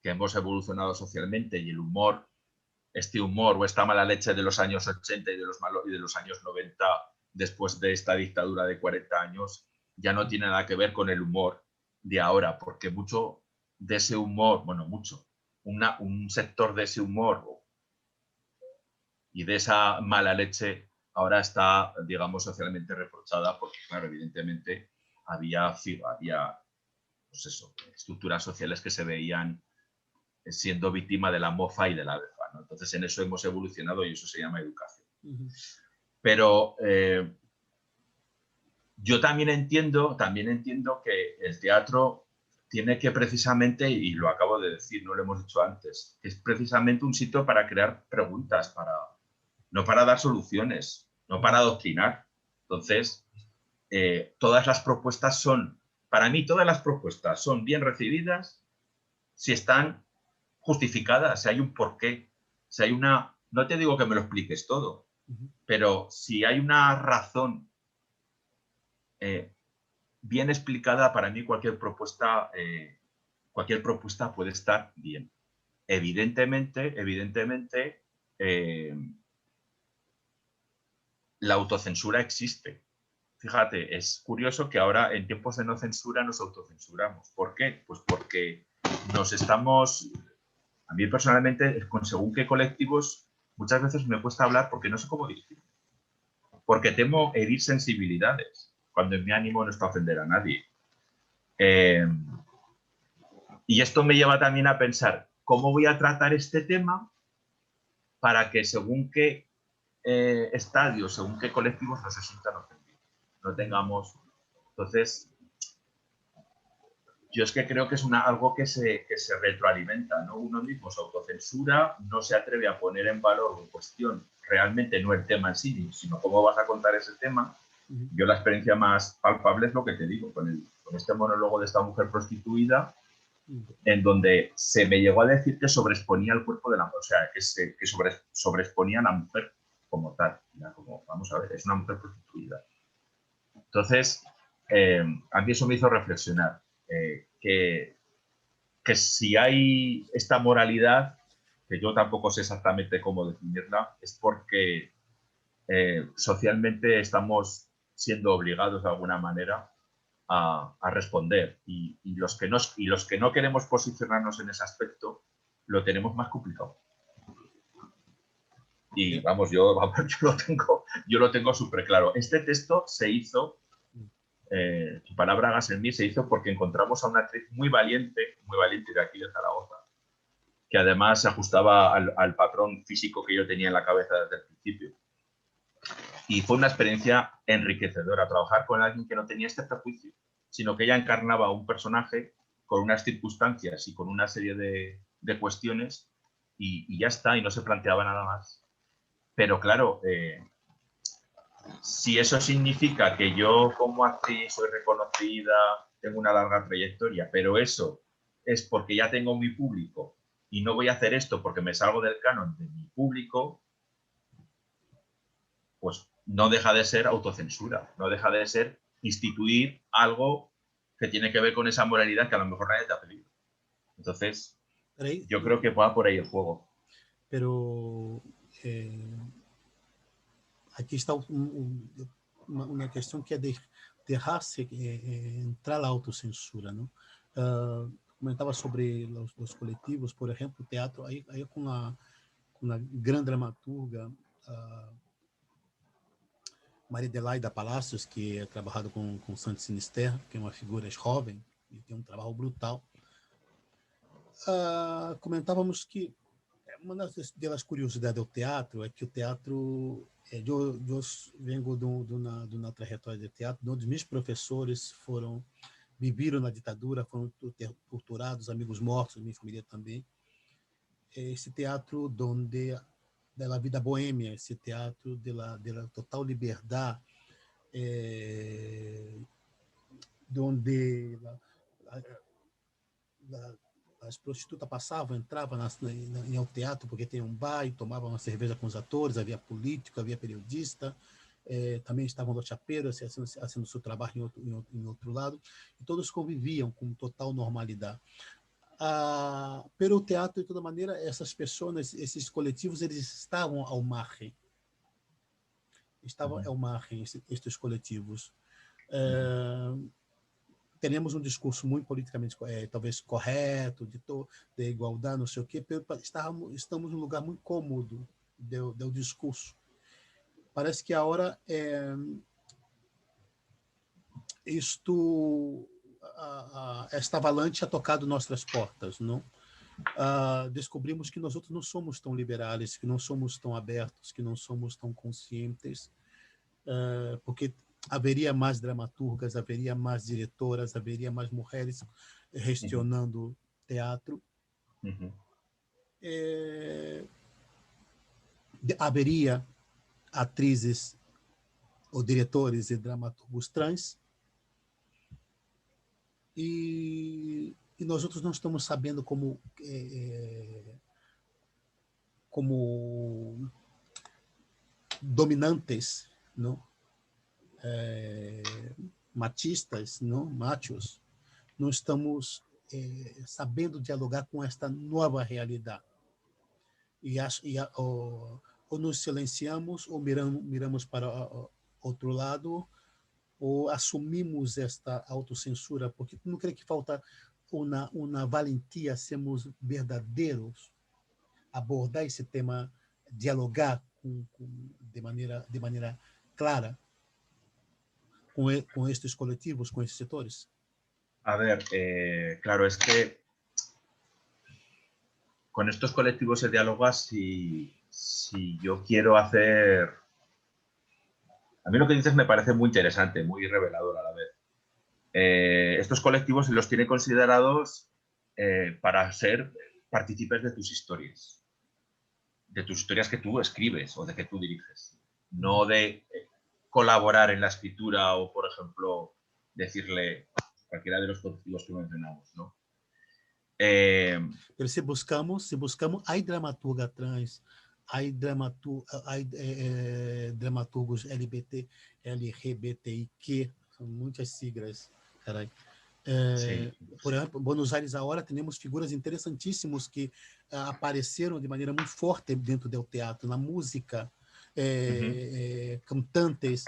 que hemos evolucionado socialmente y el humor, este humor o esta mala leche de los años 80 y de los años 90, después de esta dictadura de 40 años, ya no tiene nada que ver con el humor de ahora, porque mucho de ese humor, bueno, mucho, un sector de ese humor y de esa mala leche ahora está, digamos, socialmente reprochada porque, claro, evidentemente había pues eso, estructuras sociales que se veían siendo víctima de la mofa y de la befa, ¿no? Entonces, en eso hemos evolucionado y eso se llama educación. Pero yo también entiendo que el teatro tiene que precisamente, y lo acabo de decir, no lo hemos dicho antes, es precisamente un sitio para crear preguntas, no para dar soluciones, no para adoctrinar. Entonces, todas las propuestas para mí todas las propuestas son bien recibidas si están justificadas, si hay un porqué, si hay no te digo que me lo expliques todo, pero si hay una razón bien explicada, para mí cualquier propuesta puede estar bien. Evidentemente, la autocensura existe. Fíjate, es curioso que ahora en tiempos de no censura nos autocensuramos. ¿Por qué? Pues porque a mí personalmente, con según qué colectivos, muchas veces me cuesta hablar porque no sé cómo dirigir. Porque temo herir sensibilidades, cuando en mi ánimo no está ofender a nadie. Y esto me lleva también a pensar, ¿cómo voy a tratar este tema para que según qué estadios, según qué colectivos no se sientan ofendidos? No tengamos... Entonces, yo es que creo que es algo que se retroalimenta, ¿no? Uno mismo se autocensura, no se atreve a poner en valor o en cuestión realmente no el tema en sí, sino cómo vas a contar ese tema. Yo la experiencia más palpable es lo que te digo, con este monólogo de esta mujer prostituida, en donde se me llegó a decir que sobreexponía el cuerpo de la mujer, o sea, que sobreexponía a la mujer como tal. Como, vamos a ver, es una mujer prostituida. Entonces, a mí eso me hizo reflexionar, que si hay esta moralidad, que yo tampoco sé exactamente cómo definirla, es porque socialmente estamos siendo obligados de alguna manera a responder y los que no queremos posicionarnos en ese aspecto lo tenemos más complicado. Y vamos, yo lo tengo súper claro. Este texto se hizo, Tu palabra hagas en mí, se hizo porque encontramos a una actriz muy valiente de aquí de Zaragoza, que además se ajustaba al patrón físico que yo tenía en la cabeza desde el principio. Y fue una experiencia enriquecedora trabajar con alguien que no tenía este prejuicio, sino que ella encarnaba un personaje con unas circunstancias y con una serie de cuestiones y ya está, y no se planteaba nada más. Pero claro, si eso significa que yo como actriz soy reconocida, tengo una larga trayectoria, pero eso es porque ya tengo mi público y no voy a hacer esto porque me salgo del canon de mi público, pues no deja de ser autocensura, no deja de ser instituir algo que tiene que ver con esa moralidad que a lo mejor nadie te ha pedido. Entonces, yo creo que va por ahí el juego. Pero aquí está uma questão que é deixar-se entrar a autocensura, não? Comentava sobre os coletivos, por exemplo, o teatro, aí com a grande dramaturga Maria Adelaida Palacios, que é trabalhado com Santos Sinisterra, que é uma figura jovem e tem um trabalho brutal. Comentávamos que uma das curiosidades do teatro é que o teatro... Eu venho de uma trajetória de teatro, onde meus professores viveram na ditadura, foram torturados, amigos mortos, minha família também. Esse teatro onde da vida boêmia, esse teatro de la total liberdade, onde as prostitutas passavam, entravam em ao teatro porque tem um bar e tomavam uma cerveja com os atores, havia político, havia periodista, também estavam os chapeiros fazendo seu trabalho em outro lado, e todos conviviam com total normalidade. Pelo teatro, de toda maneira, essas pessoas, esses coletivos, eles estavam ao margem. Estavam ao margem, estes coletivos. Temos um discurso muito politicamente, talvez, correto, de igualdade, não sei o quê, estamos num lugar muito cômodo do discurso. Parece que a hora esta avalanche ha tocado nossas portas, não? Descobrimos que nós outros não somos tão liberais, que não somos tão abertos, que não somos tão conscientes, porque haveria mais dramaturgas, haveria mais diretoras, haveria mais mulheres gestionando teatro. Haveria atrizes ou diretores e dramaturgos trans, e nós outros não estamos sabendo como dominantes, não? Machistas, não? Machos, não estamos sabendo dialogar com esta nova realidade. Ou nos silenciamos, ou miramos para outro lado, ou assumimos esta autocensura, porque não creio que falta uma valentia, sermos verdadeiros, abordar esse tema, dialogar de maneira clara com estes coletivos, com estes setores? A ver, claro, es que con estos colectivos se dialoga si yo quiero hacer... A mí lo que dices me parece muy interesante, muy revelador a la vez. Estos colectivos se los tiene considerados para ser partícipes de tus historias que tú escribes o de que tú diriges, no de colaborar en la escritura o, por ejemplo, decirle cualquiera de los colectivos que mencionamos, ¿no? Pero si buscamos, hay dramaturga trans, hay dramaturgos LGBTIQ, são muitas siglas, carai. Por exemplo, em Buenos Aires agora temos figuras interessantíssimas que apareceram de maneira muito forte dentro do teatro, na música, cantantes,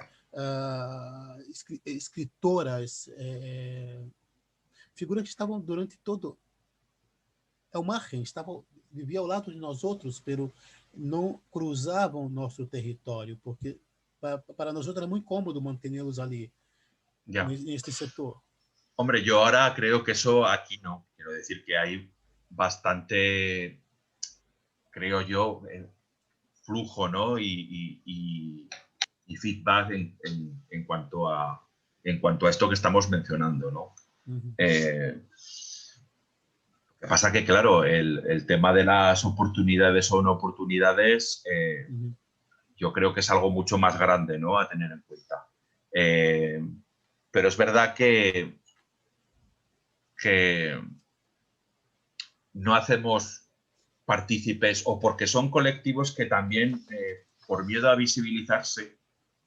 escritoras, figuras que estavam durante todo o margem, viviam ao lado de nós outros, pero não cruzavam nosso território, porque para nós outros era muito cômodo mantê-los ali, neste setor. Hombre, yo ahora creo que eso aquí no. Quiero decir que hay bastante, creo yo, flujo, ¿no? y feedback en cuanto a esto que estamos mencionando, ¿no? Lo que pasa que, claro, el tema de las oportunidades o no oportunidades, yo creo que es algo mucho más grande, ¿no? A tener en cuenta. Pero es verdad que no hacemos partícipes, o porque son colectivos que también, por miedo a visibilizarse,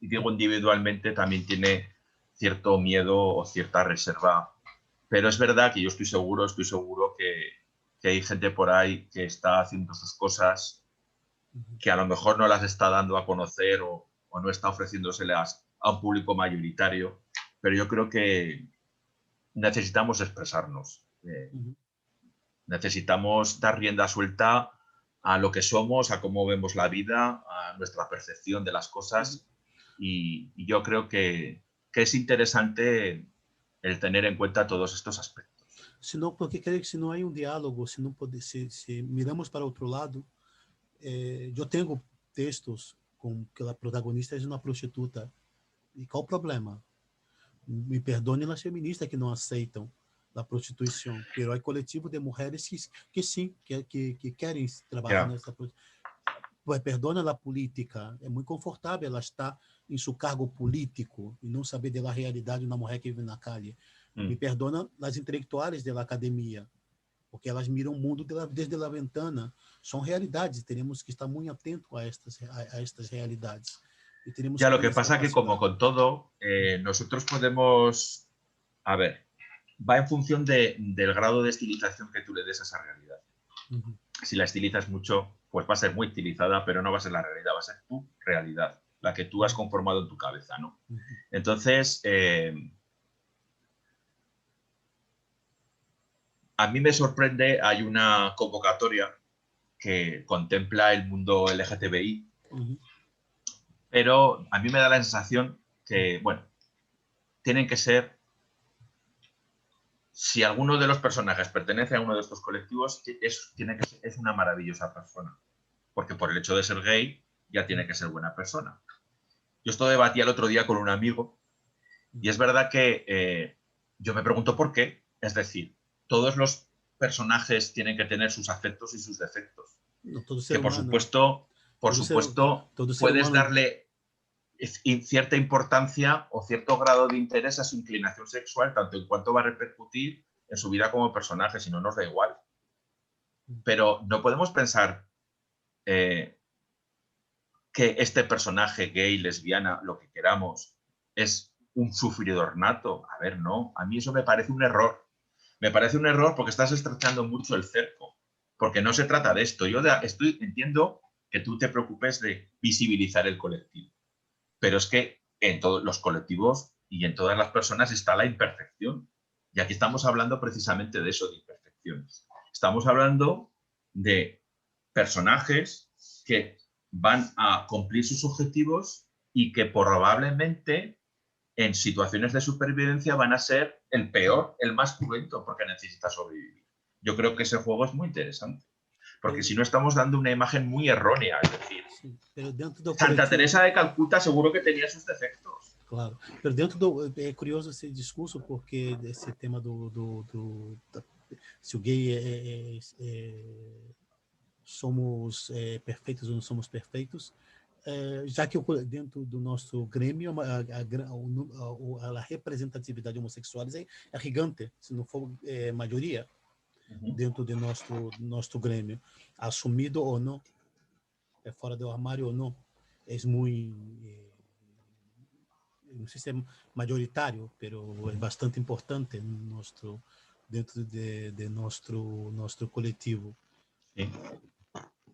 y digo individualmente, también tiene cierto miedo o cierta reserva. Pero es verdad que yo estoy seguro que hay gente por ahí que está haciendo sus cosas, que a lo mejor no las está dando a conocer o no está ofreciéndoselas a un público mayoritario, pero yo creo que necesitamos expresarnos. Necesitamos dar rienda suelta a lo que somos, a cómo vemos la vida, a nuestra percepción de las cosas, y yo creo que es interesante el tener en cuenta todos estos aspectos. Senão, porque creio que se não há diálogo, se miramos para outro lado, eu tenho textos com que a protagonista é uma prostituta. E qual o problema? Me perdone as feministas que não aceitam a prostituição, mas há coletivo de mulheres que sim, que querem trabalhar nessa prostituição. perdona a política, é muito confortável ela estar em seu cargo político e não saber da realidade de uma mulher que vive na calle. Me perdona as intelectuais da academia, porque elas miram o mundo desde a ventana. São realidades, teremos que estar muito atentos a estas realidades. Y tenemos Ya, que lo tener que esa pasa que como capacidad. con todo, nosotros podemos, a ver, va en función del grado de estilización que tú le des a esa realidad. Si la estilizas mucho, pues va a ser muy estilizada, pero no va a ser la realidad, va a ser tu realidad, la que tú has conformado en tu cabeza, ¿no? Entonces, a mí me sorprende, hay una convocatoria que contempla el mundo LGTBI, pero a mí me da la sensación que, bueno, tienen que ser, si alguno de los personajes pertenece a uno de estos colectivos, es una maravillosa persona, porque por el hecho de ser gay ya tiene que ser buena persona. Yo esto debatía el otro día con un amigo y es verdad que yo me pregunto por qué, es decir, todos los personajes tienen que tener sus afectos y sus defectos, No, todo ser que humano, por supuesto todo ser puedes humano, darle cierta importancia o cierto grado de interés a su inclinación sexual, tanto en cuanto va a repercutir en su vida como personaje, si no nos da igual. Pero no podemos pensar que este personaje gay, lesbiana, lo que queramos, es un sufridor nato. A ver, no, a mí eso me parece un error. Me parece un error porque estás estrechando mucho el cerco, porque no se trata de esto. Yo entiendo que tú te preocupes de visibilizar el colectivo, pero es que en todos los colectivos y en todas las personas está la imperfección. Y aquí estamos hablando precisamente de eso, de imperfecciones. Estamos hablando de personajes que van a cumplir sus objetivos y que probablemente en situaciones de supervivencia van a ser el peor, el más cruento, porque necesita sobrevivir. Yo creo que ese juego es muy interesante, porque si no estamos dando una imagen muy errónea, es decir, sim, pero dentro do Santa coletivo, Teresa de Calcuta seguro que tenía sus defectos. claro, pero dentro do, é curioso esse discurso, porque esse tema se o gay somos perfeitos ou não somos perfeitos, já que dentro do nosso grêmio a representatividade homossexuais é gigante, se não for maioria dentro de nosso grêmio, assumido ou não, fora do armário ou não, é muito, não sei se é majoritário, mas é bastante importante dentro de nosso coletivo. Sí.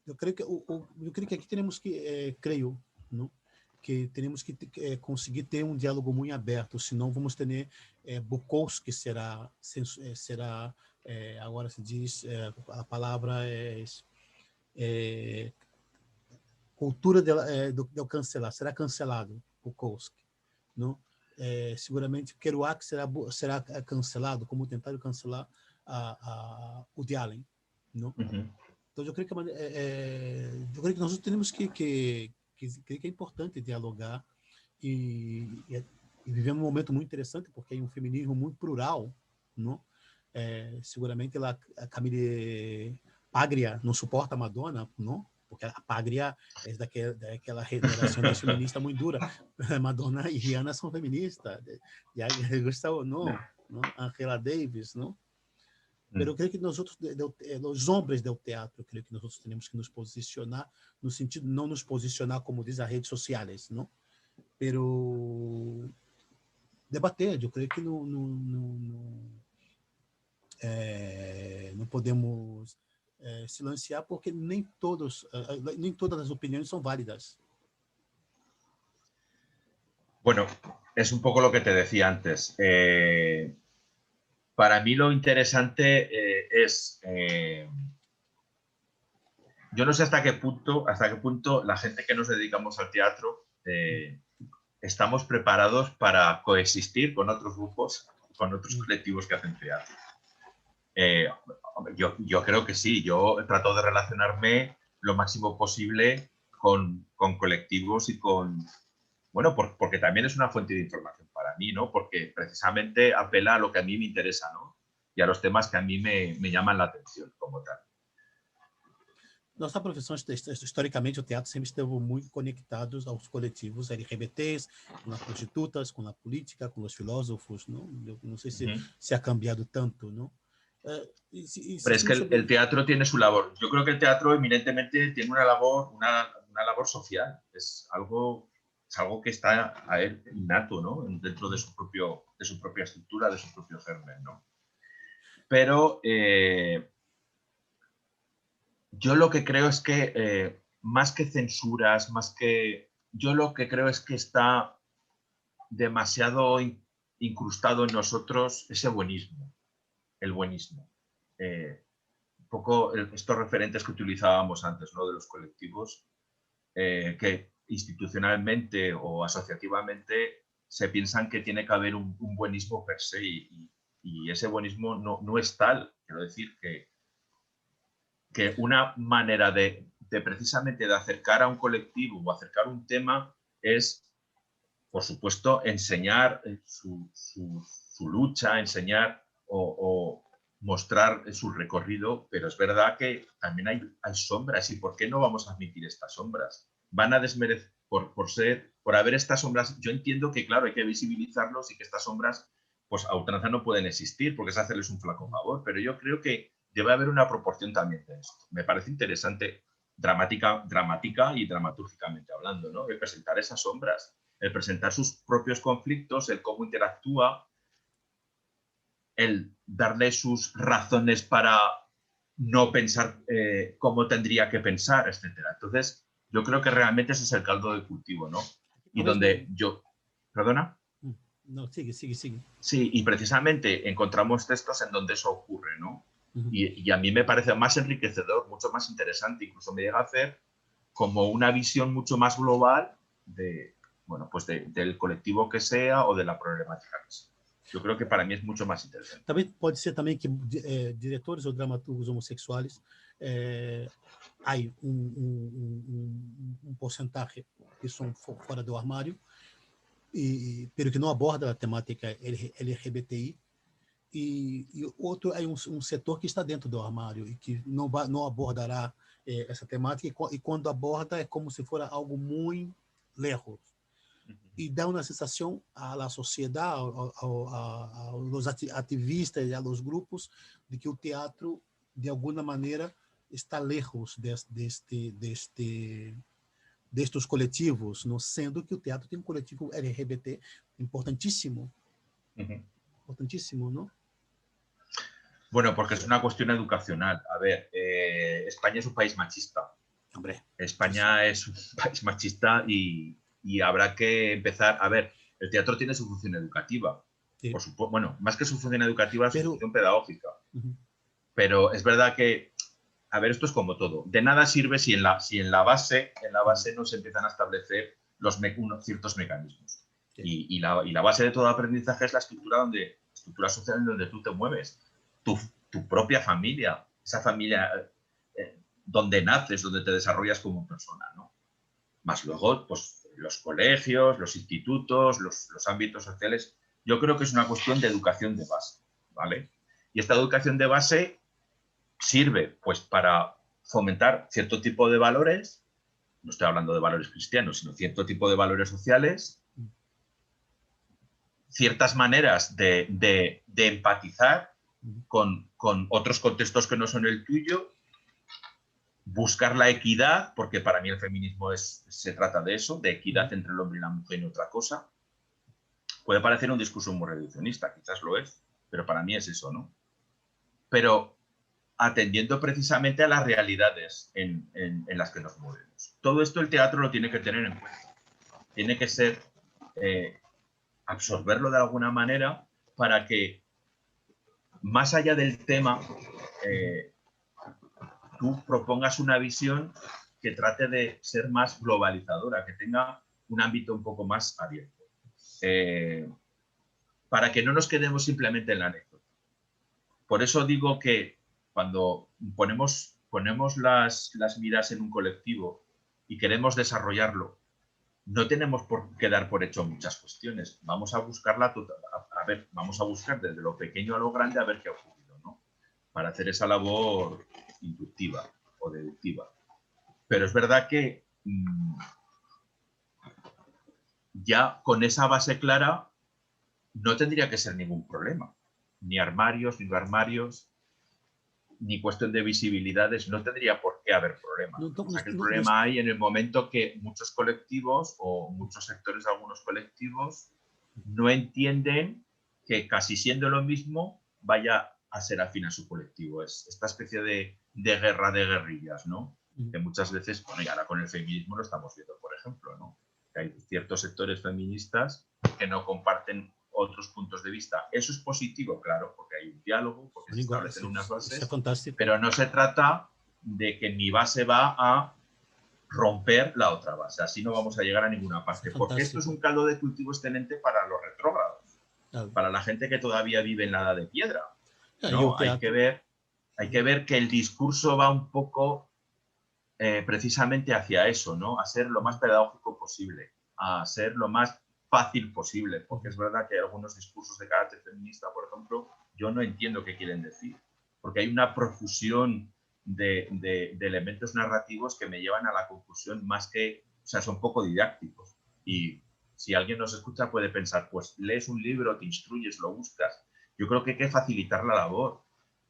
Eu creio que aqui temos que, creio, não? Que temos que conseguir ter um diálogo muito aberto, senão vamos ter Bukowski será agora se diz a palavra cultura do cancelar, será cancelado Bukowski, não? Seguramente Kerouac será cancelado, como tentaram cancelar o Woody Allen, não? Então eu creio que nós temos que é importante dialogar e vivemos um momento muito interessante porque é um feminismo muito plural, não? Seguramente a Camille Paglia não suporta a Madonna, não? Porque a Paglia é daquela geração das feministas muito dura. Madonna e Rihanna são feministas, e Gustavo não? Angela Davis, não? Mas eu creio que nós outros, os homens do teatro, eu creio que nós outros temos que nos posicionar no sentido não nos posicionar como diz as redes sociais, não? Pero debater, eu creio que não podemos silenciar porque nem todas as opiniões são válidas. Bueno, es un poco lo que te decía antes. Para mí lo interesante es, yo no sé hasta qué punto la gente que nos dedicamos al teatro estamos preparados para coexistir con otros grupos, con otros colectivos que hacen teatro. Yo creo que sí, yo trato de relacionarme lo máximo posible con colectivos y con... Bueno, porque también es una fuente de información para mí, ¿no? Porque precisamente apela a lo que a mí me interesa, ¿no? Y a los temas que a mí me llaman la atención como tal. Nossa profissão, historicamente, o teatro sempre esteve muito conectado aos coletivos LGBTs, com as prostitutas, com a política, com os filósofos, não? Eu não sei se, Ujú. se ha cambiado tanto, não? Pero es que Insistimos sobre... el teatro tiene su labor. Yo creo que el teatro eminentemente tiene una labor social. Es algo que está a él innato, ¿no? Dentro de su propia estructura, de su propio germen, ¿no? Pero yo lo que creo es que más que censuras, yo lo que creo es que está demasiado incrustado en nosotros ese buenismo, el buenismo. Un poco estos referentes que utilizábamos antes, ¿no? De los colectivos, que institucionalmente o asociativamente se piensan que tiene que haber un buenismo per se y ese buenismo no es tal. Quiero decir que una manera de precisamente de acercar a un colectivo o acercar un tema es, por supuesto, enseñar su lucha, enseñar o mostrar su recorrido, pero es verdad que también hay sombras. ¿Y por qué no vamos a admitir estas sombras? Van a desmerecer, por haber estas sombras, yo entiendo que, claro, hay que visibilizarlos y que estas sombras, pues a ultranza no pueden existir porque es hacerles un flaco favor, pero yo creo que debe haber una proporción también de esto. Me parece interesante, dramática y dramatúrgicamente hablando, ¿no? El presentar esas sombras, el presentar sus propios conflictos, el cómo interactúa, el darle sus razones para no pensar cómo tendría que pensar, etcétera. Entonces, yo creo que realmente ese es el caldo de cultivo, ¿no? Y Talvez donde yo... ¿Perdona? No, sigue. Sí, y precisamente encontramos textos en donde eso ocurre, ¿no? Y a mí me parece más enriquecedor, mucho más interesante, incluso me llega a hacer como una visión mucho más global de, bueno, pues del colectivo que sea o de la problemática que sea. Yo creo que para mí es mucho más interesante. Também pode ser também que diretores ou dramaturgos homossexuais há um porcentagem que são fora do armário pero que não aborda a temática LGBTI e outro é um setor que está dentro do armário e que não abordará essa temática e quando aborda é como se fosse algo muito lejos e dá uma sensação à sociedade, aos ativistas e aos grupos de que o teatro, de alguma maneira, está lejos destes coletivos, não sendo que o teatro tem um coletivo LGBT importantíssimo, importantíssimo, ¿no? Bueno, porque es una cuestión educacional. A ver, España es un país machista. Hombre, España es un país machista y habrá que empezar. A ver, el teatro tiene su función educativa. sí. Por supuesto, bueno, más que su función educativa, su función pedagógica. Uh-huh. Pero es verdad que, a ver, esto es como todo. De nada sirve si en la base no se empiezan a establecer unos ciertos mecanismos. Sí. Y la base de todo aprendizaje es la estructura social en donde tú te mueves. Tu propia familia, esa familia donde naces, donde te desarrollas como persona, ¿no? Más luego, pues, los colegios, los institutos, los ámbitos sociales. Yo creo que es una cuestión de educación de base, ¿vale? Y esta educación de base sirve, pues, para fomentar cierto tipo de valores, no estoy hablando de valores cristianos, sino cierto tipo de valores sociales, ciertas maneras de empatizar con otros contextos que no son el tuyo, buscar la equidad, porque para mí el feminismo se trata de eso, de equidad entre el hombre y la mujer y no otra cosa. Puede parecer un discurso muy reduccionista, quizás lo es, pero para mí es eso, ¿no? Pero atendiendo precisamente a las realidades en las que nos movemos. Todo esto el teatro lo tiene que tener en cuenta. Tiene que ser absorberlo de alguna manera para que, más allá del tema, tú propongas una visión que trate de ser más globalizadora, que tenga un ámbito un poco más abierto. Para que no nos quedemos simplemente en la anécdota. Por eso digo que cuando ponemos las miras en un colectivo y queremos desarrollarlo, no tenemos por qué dar por hecho muchas cuestiones. Vamos a buscarla, vamos a buscar desde lo pequeño a lo grande a ver qué ha ocurrido, ¿no? Para hacer esa labor inductiva o deductiva. Pero es verdad que ya con esa base clara no tendría que ser ningún problema. Ni armarios, ni no armarios, ni cuestión de visibilidades, no tendría por qué haber problema. O sea, que el problema hay en el momento que muchos colectivos o muchos sectores de algunos colectivos no entienden que casi siendo lo mismo vaya a ser afín a su colectivo. Es esta especie de guerra de guerrillas, ¿no? Que muchas veces, bueno, y ahora con el feminismo lo estamos viendo, por ejemplo, ¿no? Que hay ciertos sectores feministas que no comparten otros puntos de vista. Eso es positivo, claro, porque hay un diálogo, porque se establecen unas bases, pero no se trata de que mi base va a romper la otra base. Así no vamos a llegar a ninguna parte, porque esto es un caldo de cultivo excelente para los retrógrados, para la gente que todavía vive en la edad de piedra, ¿no? Hay que ver que el discurso va un poco precisamente hacia eso, ¿no? A ser lo más pedagógico posible, a ser lo más fácil posible, porque es verdad que hay algunos discursos de carácter feminista, por ejemplo, yo no entiendo qué quieren decir, porque hay una profusión de elementos narrativos que me llevan a la conclusión más que, o sea, son poco didácticos. Y si alguien nos escucha puede pensar, pues lees un libro, te instruyes, lo buscas. Yo creo que hay que facilitar la labor.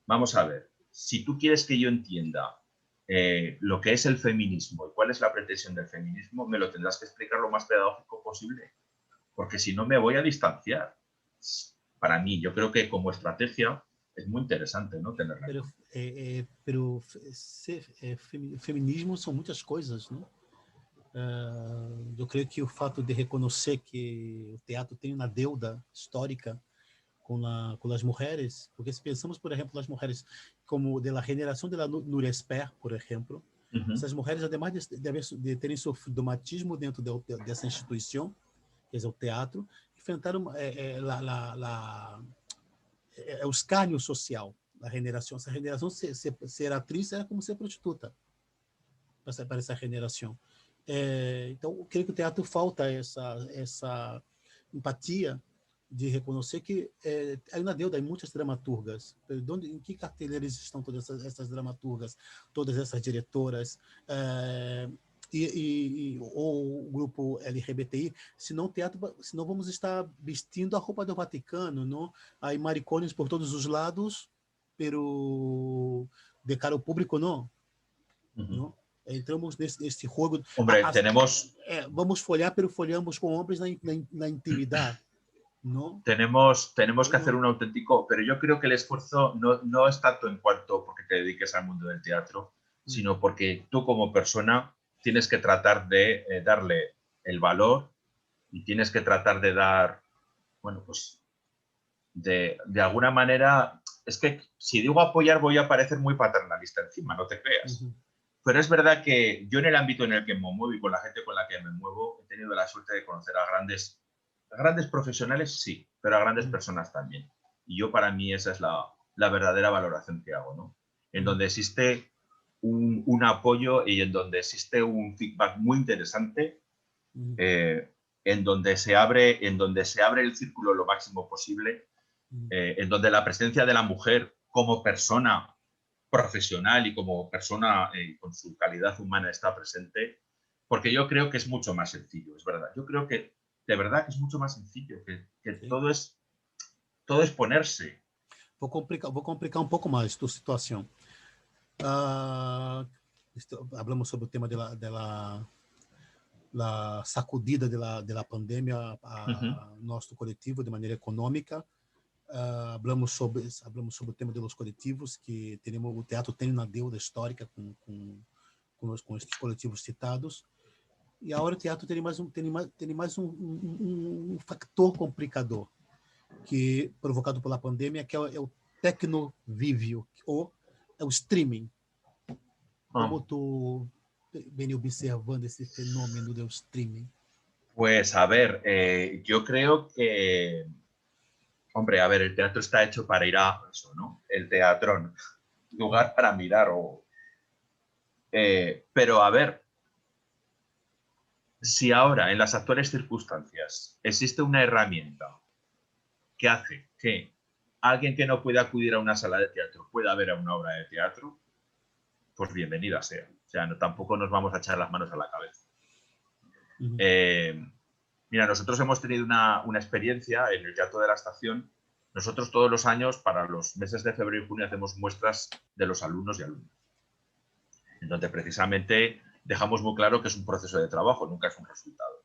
Vamos a ver, si tú quieres que yo entienda lo que es el feminismo y cuál es la pretensión del feminismo, me lo tendrás que explicar lo más pedagógico posible, porque si no me voy a distanciar. Para mí, yo creo que como estrategia es muy interesante, ¿no? Tenerla. Pero feminismo são muitas coisas, né? Eu creio que o fato de reconhecer que o teatro tem uma deuda histórica com as mulheres, porque se pensamos, por exemplo, nas mulheres como de la generação de la Núria Esper, por exemplo, essas mulheres, además de terem sofrido machismo dentro dessa instituição, quer dizer, o teatro, enfrentaram o escárnio social da generação. Essa generação, ser atriz era como ser prostituta para essa generação. Então, eu creio que o teatro falta essa empatia de reconhecer que ainda deu daí muitas dramaturgas. Em que carteleiras estão todas essas dramaturgas, todas essas diretoras? Ou o grupo LGBTI, senão o teatro, senão vamos estar vestindo a roupa do Vaticano, não? Aí maricones por todos os lados, pero de cara ao público não, não? Entramos nesse jogo. Hombre, tenemos... vamos folhar, pero folhamos com homens na intimidade, ¿no? Tenemos que hacer un auténtico... Pero yo creo que el esfuerzo no es tanto en cuanto porque te dediques al mundo del teatro, sino porque tú como persona tienes que tratar de darle el valor y tienes que tratar de dar, bueno, pues de alguna manera... Es que si digo apoyar voy a parecer muy paternalista encima, no te creas. Pero es verdad que yo en el ámbito en el que me muevo y con la gente con la que me muevo he tenido la suerte de conocer a grandes profesionales, sí, pero a grandes personas también. Y yo para mí esa es la verdadera valoración que hago, ¿no? En donde existe un apoyo y en donde existe un feedback muy interesante, en donde se abre el círculo lo máximo posible, en donde la presencia de la mujer como persona profesional y como persona con su calidad humana está presente, porque yo creo que es mucho más sencillo, es verdad. Yo creo que de verdad que es mucho más sencillo, que sí. todo es ponerse. Vou complicar um pouco mais tu situação. Hablamos sobre o tema da sacudida da pandemia a nosso coletivo de maneira econômica. Hablamos sobre o tema dos coletivos, que o teatro tem uma deuda histórica com esses coletivos citados. E agora o teatro tem mais um fator complicador, que provocado pela pandemia, que é o tecnovívio, ou é o streaming. Como tu vem observando esse fenômeno do streaming? Pues a ver, yo creo que, hombre, a ver, el teatro está hecho para ir a eso, ¿no? El teatrón, lugar para mirar. Pero a ver, si ahora, en las actuales circunstancias, existe una herramienta que hace que alguien que no pueda acudir a una sala de teatro pueda ver a una obra de teatro, pues bienvenida sea. O sea, no, tampoco nos vamos a echar las manos a la cabeza. Mira, nosotros hemos tenido una experiencia en el Teatro de la Estación. Nosotros todos los años, para los meses de febrero y junio, hacemos muestras de los alumnos y alumnas. Entonces, precisamente, dejamos muy claro que es un proceso de trabajo, nunca es un resultado.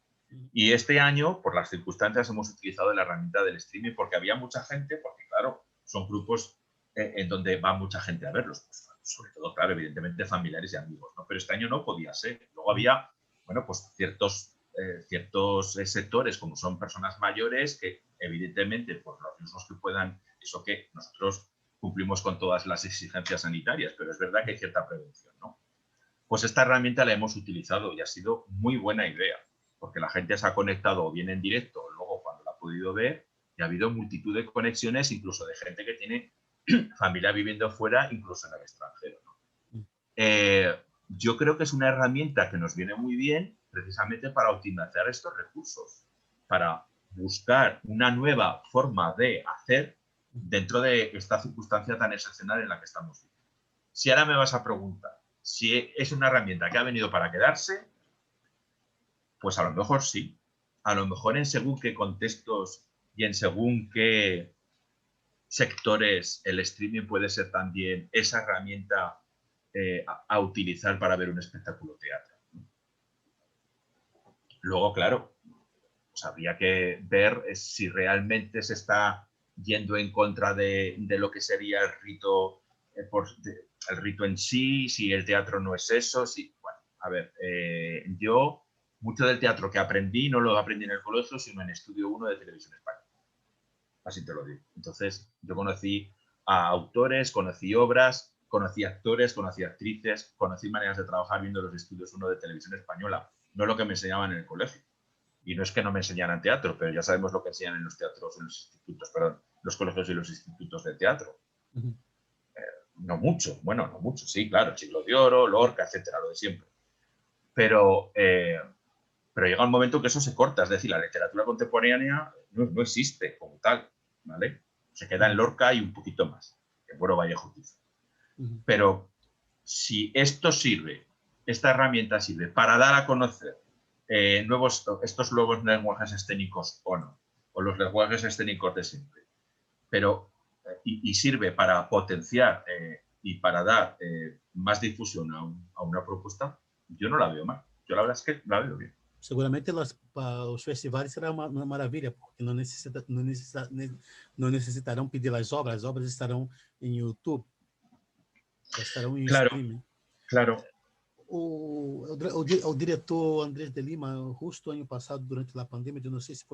Y este año, por las circunstancias, hemos utilizado la herramienta del streaming porque había mucha gente, porque claro, son grupos en donde va mucha gente a verlos, pues, sobre todo, claro, evidentemente familiares y amigos, ¿no? Pero este año no podía ser. Luego había, bueno, pues ciertos sectores, como son personas mayores, que evidentemente, por los riesgos que puedan, eso que nosotros cumplimos con todas las exigencias sanitarias, pero es verdad que hay cierta prevención, ¿no? Pues esta herramienta la hemos utilizado y ha sido muy buena idea, porque la gente se ha conectado o bien en directo o luego cuando la ha podido ver, y ha habido multitud de conexiones, incluso de gente que tiene familia viviendo fuera, incluso en el extranjero, ¿no? Yo creo que es una herramienta que nos viene muy bien precisamente para optimizar estos recursos, para buscar una nueva forma de hacer dentro de esta circunstancia tan excepcional en la que estamos viviendo. Si ahora me vas a preguntar si es una herramienta que ha venido para quedarse, pues a lo mejor sí. A lo mejor en según qué contextos y en según qué sectores el streaming puede ser también esa herramienta a utilizar para ver un espectáculo teatro. Luego, claro, pues habría que ver si realmente se está yendo en contra de lo que sería el rito, el rito en sí, si el teatro no es eso. Si, bueno, a ver, yo mucho del teatro que aprendí no lo aprendí en el colegio, sino en Estudio 1 de Televisión Española. Así te lo digo. Entonces, yo conocí a autores, conocí obras, conocí actores, conocí actrices, conocí maneras de trabajar viendo los Estudios 1 de Televisión Española, no lo que me enseñaban en el colegio. Y no es que no me enseñaran teatro, pero ya sabemos lo que enseñan en los teatros, en los institutos, perdón, los colegios y los institutos de teatro. No mucho, bueno, no mucho, sí, claro, Siglo de Oro, Lorca, etcétera, lo de siempre. Pero llega un momento que eso se corta, es decir, la literatura contemporánea no existe como tal, ¿vale? Se queda en Lorca y un poquito más, en Buero Vallejo quizá. Pero si esto sirve, esta herramienta sirve para dar a conocer estos nuevos lenguajes escénicos o no, o los lenguajes escénicos de siempre, pero y sirve para potenciar y para dar más difusión a una propuesta, yo no la veo mal. Yo la verdad es que la veo bien. Seguramente os festivais será uma maravilha, porque não necessitarão pedir as obras estarão em YouTube, já estarão em Claro, streaming. claro. O diretor Andrés de Lima, justo ano passado, durante a pandemia, eu não sei se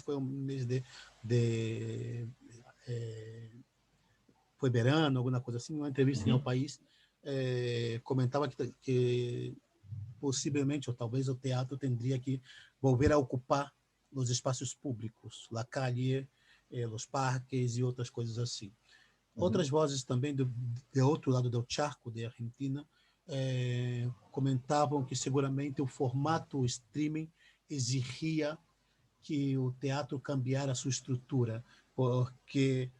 foi um mês foi verano, alguma coisa assim, uma entrevista em El País, comentava que possivelmente, ou talvez o teatro tendria que volver a ocupar os espaços públicos, la calle, os parques e outras coisas assim. Outras vozes também de outro lado do charco, de Argentina, comentavam que seguramente o formato streaming exigia que o teatro cambiara a sua estrutura, porque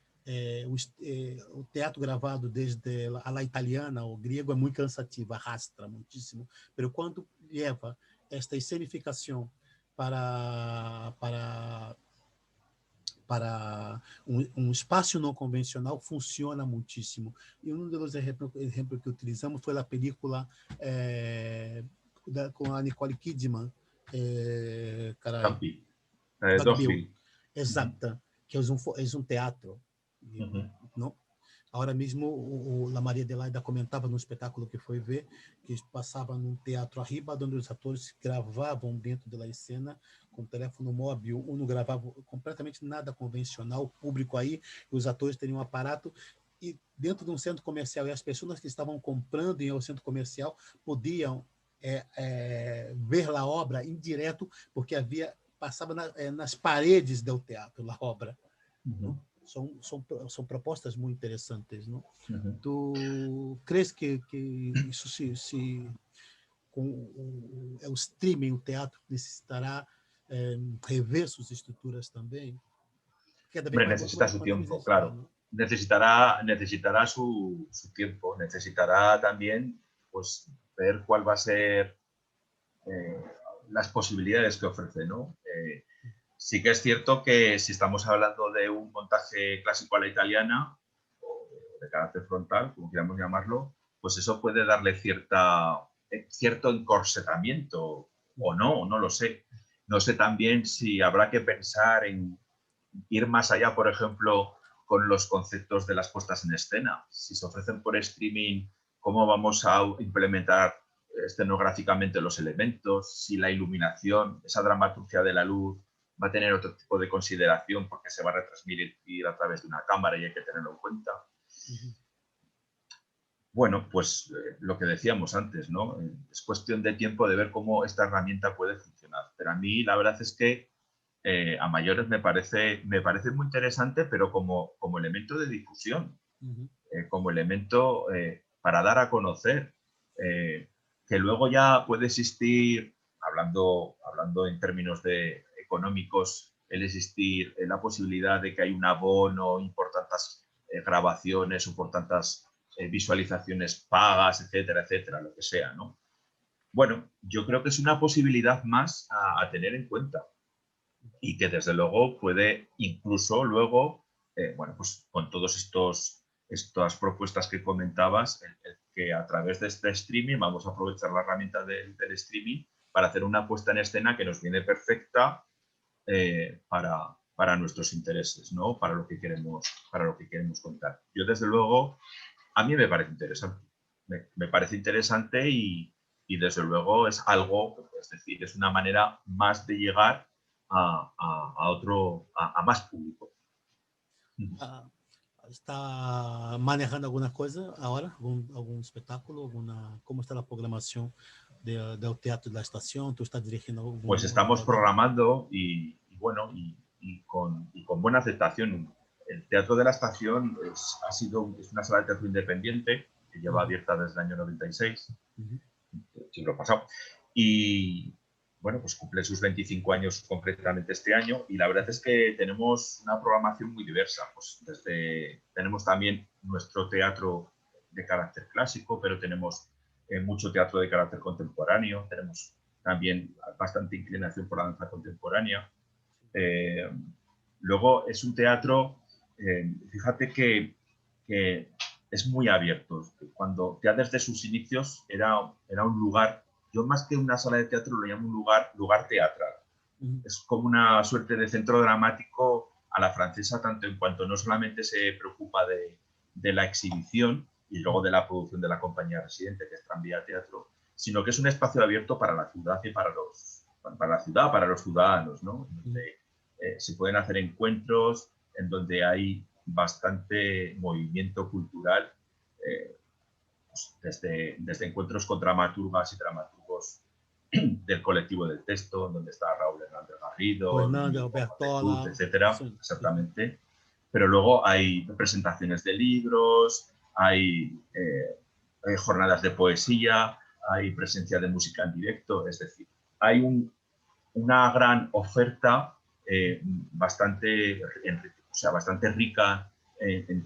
o teatro gravado desde a la italiana, o grego, é muito cansativo, arrastra muitíssimo. Mas quando leva esta escenificação para um espaço não convencional, funciona muitíssimo. E um dos exemplos que utilizamos foi a película com a Nicole Kidman, Dogville. Exata, que é um teatro. Não? Agora mesmo, a Maria Adelaida comentava no espetáculo que foi ver, que passava num teatro arriba, onde os atores gravavam dentro da cena com telefone móvel, não gravava completamente nada convencional, o público aí, os atores teriam um aparato, e dentro de um centro comercial, e as pessoas que estavam comprando em um centro comercial podiam ver a obra em direto, porque passava nas paredes do teatro a obra. São propostas muito interessantes, não? Tu crees que isso com o streaming, o teatro necessitará rever suas estruturas também? Hombre, necesita su tiempo, claro. necesitará su tiempo, necesitará también pues, ver cuál va a ser eh, las posibilidades que ofrece, ¿no? Sí que es cierto que si estamos hablando de un montaje clásico a la italiana, o de carácter frontal, como queramos llamarlo, pues eso puede darle cierto encorsetamiento o no, no lo sé. No sé también si habrá que pensar en ir más allá, por ejemplo, con los conceptos de las puestas en escena. Si se ofrecen por streaming, ¿cómo vamos a implementar escenográficamente los elementos? Si la iluminación, esa dramaturgia de la luz, va a tener otro tipo de consideración porque se va a retransmitir a través de una cámara y hay que tenerlo en cuenta. Bueno, pues lo que decíamos antes, ¿no? Es cuestión de tiempo de ver cómo esta herramienta puede funcionar. Pero a mí la verdad es que a mayores me parece muy interesante, pero como elemento de difusión, como elemento para dar a conocer, que luego ya puede existir, hablando en términos económicos, el existir la posibilidad de que hay un abono, importantes grabaciones o por tantas visualizaciones pagas, etcétera, etcétera, lo que sea, ¿no? Bueno, yo creo que es una posibilidad más a tener en cuenta y que desde luego puede incluso luego, bueno, pues con todos estas propuestas que comentabas, el que a través de este streaming vamos a aprovechar la herramienta del streaming para hacer una puesta en escena que nos viene perfecta para nuestros intereses, ¿no? Para lo que queremos contar. Yo desde luego, a mí me parece interesante. Me parece interesante y desde luego es algo, es decir, es una manera más de llegar a más público. Ah, está manejando alguna coisa agora? Algum espetáculo? Como está a programação do Teatro da Estação? Tu está dirigindo Pues algum estamos programa? programando bueno, con buena aceptación. El Teatro de la Estación es una sala de teatro independiente que lleva abierta desde el año 96, siglo pasado. Y bueno, pues cumple sus 25 años concretamente este año y la verdad es que tenemos una programación muy diversa. Pues tenemos también nuestro teatro de carácter clásico, pero tenemos mucho teatro de carácter contemporáneo, tenemos también bastante inclinación por la danza contemporánea. Luego es un teatro, fíjate que es muy abierto. Cuando ya desde sus inicios era un lugar, yo más que una sala de teatro lo llamo un lugar teatral. Es como una suerte de centro dramático a la francesa, tanto en cuanto no solamente se preocupa de la exhibición y luego de la producción de la compañía residente, que es Tranvía Teatro, sino que es un espacio abierto para la ciudad y para los ciudadanos, ¿no? Donde se pueden hacer encuentros, en donde hay bastante movimiento cultural, pues desde encuentros con dramaturgas y dramaturgos del colectivo del texto, donde está Raúl Hernández O Garrido, Hernando, Íñigo Betud, Albertola. etcétera, exactamente. Pero luego hay presentaciones de libros, hay jornadas de poesía, hay presencia de música en directo, es decir, hay una gran oferta bastante rica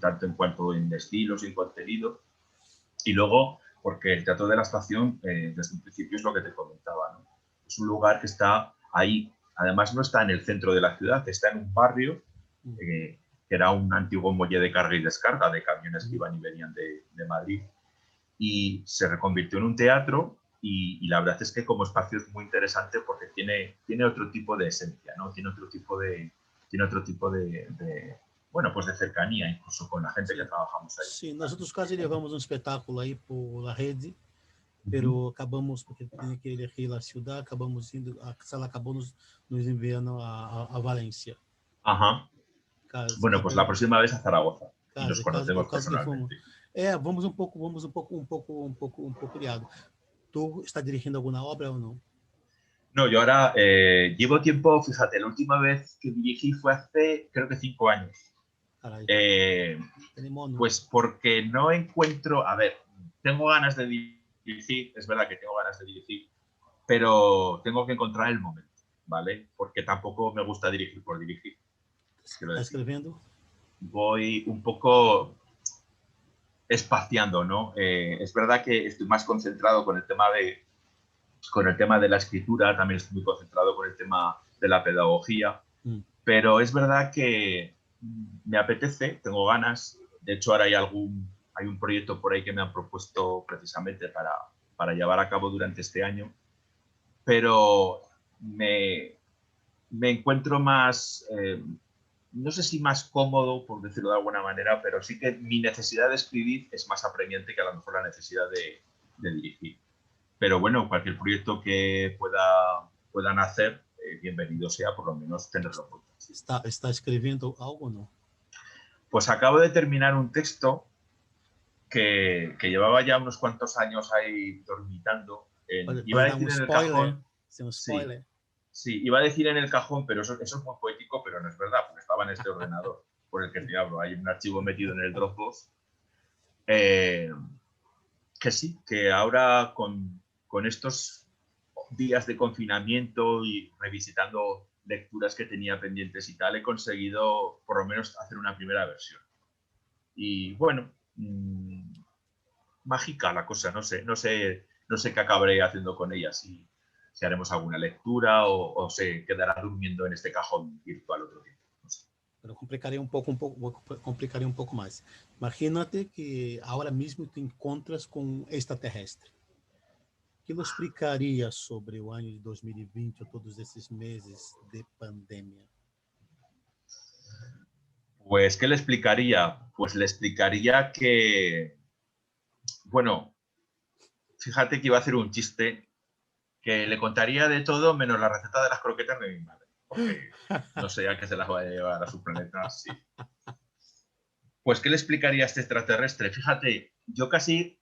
tanto en cuanto en estilos y en contenido. Y luego, porque el Teatro de la Estación, desde un principio es lo que te comentaba, ¿no? Es un lugar que está ahí. Además, no está en el centro de la ciudad, está en un barrio que era un antiguo muelle de carga y descarga de camiones que iban y venían de Madrid. Y se reconvirtió en un teatro y la verdad es que como espacio es muy interesante porque tiene otro tipo de esencia, ¿no? Tiene otro tipo de bueno, pues de cercanía incluso con la gente que trabajamos ahí. Sim, nós outros quase levamos um espetáculo aí por la rede, pero acabamos, porque tinha que elegir a cidade, acabamos indo, a sala acabou nos enviando a Valência. Ajá. Bueno, pues la Acabou, próxima vez a Zaragoza y nos o conocemos caso que fomos. personalmente. Vamos um pouco liado. Tu está dirigindo alguma obra ou não? No, yo ahora llevo tiempo, fíjate, la última vez que dirigí fue hace creo que 5 años. Carai, Pues porque no encuentro, a ver, tengo ganas de dirigir, es verdad que tengo ganas de dirigir, pero tengo que encontrar el momento, ¿vale? Porque tampoco me gusta dirigir por dirigir. Está escrevendo? voy un poco espaciando, ¿no? Es verdad que estoy más concentrado con el tema de la escritura, también estoy muy concentrado con el tema de la pedagogía, pero es verdad que me apetece, tengo ganas. De hecho, ahora hay un proyecto por ahí que me han propuesto precisamente para llevar a cabo durante este año, pero me encuentro más, no sé si más cómodo, por decirlo de alguna manera, pero sí que mi necesidad de escribir es más apremiante que a lo mejor la necesidad de dirigir. Pero bueno, cualquier proyecto que puedan hacer, bienvenido sea, por lo menos tenerlo en cuenta. ¿Está escribiendo algo o no? Pues acabo de terminar un texto que llevaba ya unos cuantos años ahí dormitando. Iba a ¿Puede dar decir un en el spoiler? cajón, Un sí, spoiler. sí, iba a decir en el cajón, pero eso es muy poético, pero no es verdad, porque estaba en este ordenador por el que te hablo. Hay un archivo metido en el Dropbox. Que sí, que ahora con estos días de confinamiento y revisitando lecturas que tenía pendientes y tal, he conseguido por lo menos hacer una primera versión. Y bueno, mágica la cosa, no sé qué acabaré haciendo con ella, si haremos alguna lectura o se quedará durmiendo en este cajón virtual otro tiempo. No sé. Pero complicaria um pouco mais. Imagínate que agora mesmo te encontras com um extraterrestre. O que ele explicaria sobre o ano de 2020 ou todos esses meses de pandemia? Pues, ¿qué le explicaría? Pues le explicaría que, bueno, fíjate que iba a hacer un chiste que le contaría de todo menos la receta de las croquetas de mi madre, porque no sé a qué se las va a llevar a su planeta. Sí. Pues, ¿qué le explicaría a este extraterrestre? Fíjate, yo casi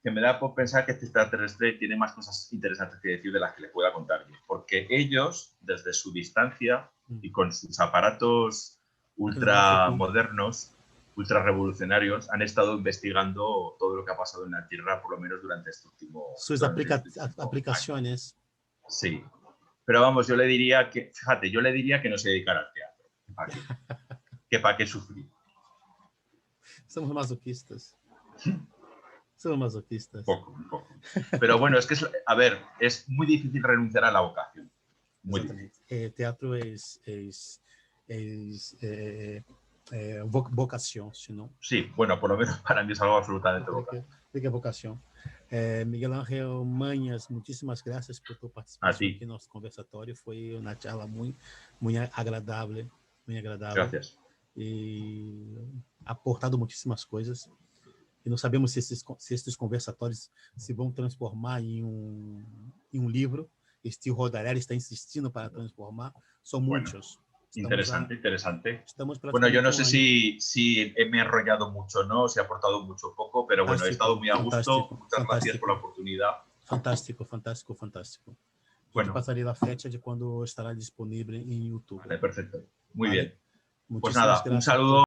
que me da por pensar que este extraterrestre tiene más cosas interesantes que decir de las que le pueda contar yo, porque ellos, desde su distancia y con sus aparatos ultra modernos, ultra revolucionarios, han estado investigando todo lo que ha pasado en la Tierra, por lo menos durante este último, Sus aplicaciones. Año. Sí, pero vamos, yo le diría que no se dedicara al teatro, para qué sufrir. Somos masoquistas. Somos masoquistas. Un poco. Pero bueno, es que, a ver, es muy difícil renunciar a la vocación. Muy Exatamente. Teatro vocación, si no. Sí, bueno, por lo menos para mí es algo absolutamente vocación. De vocación. Miguel Ángel Mañas, muchísimas gracias por tu participación aquí en nuestro conversatório. Fue una charla muy agradable, muy agradable. Gracias. E aportado muitíssimas coisas. E não sabemos se esses conversatórios se vão transformar em um livro. Steve Rodarelli está insistindo para transformar. Son muchos. Interesante. Estamos bueno, yo no sé si me he enrollado mucho, ¿no? Si he aportado mucho o poco, pero bueno, he estado muy a gusto. Muchas gracias por la oportunidad. Fantástico. Bueno. Yo te pasaré la fecha de cuando estará disponible en YouTube. Vale, perfecto. Muy bien. Muchísimas Pues nada, gracias un saludo.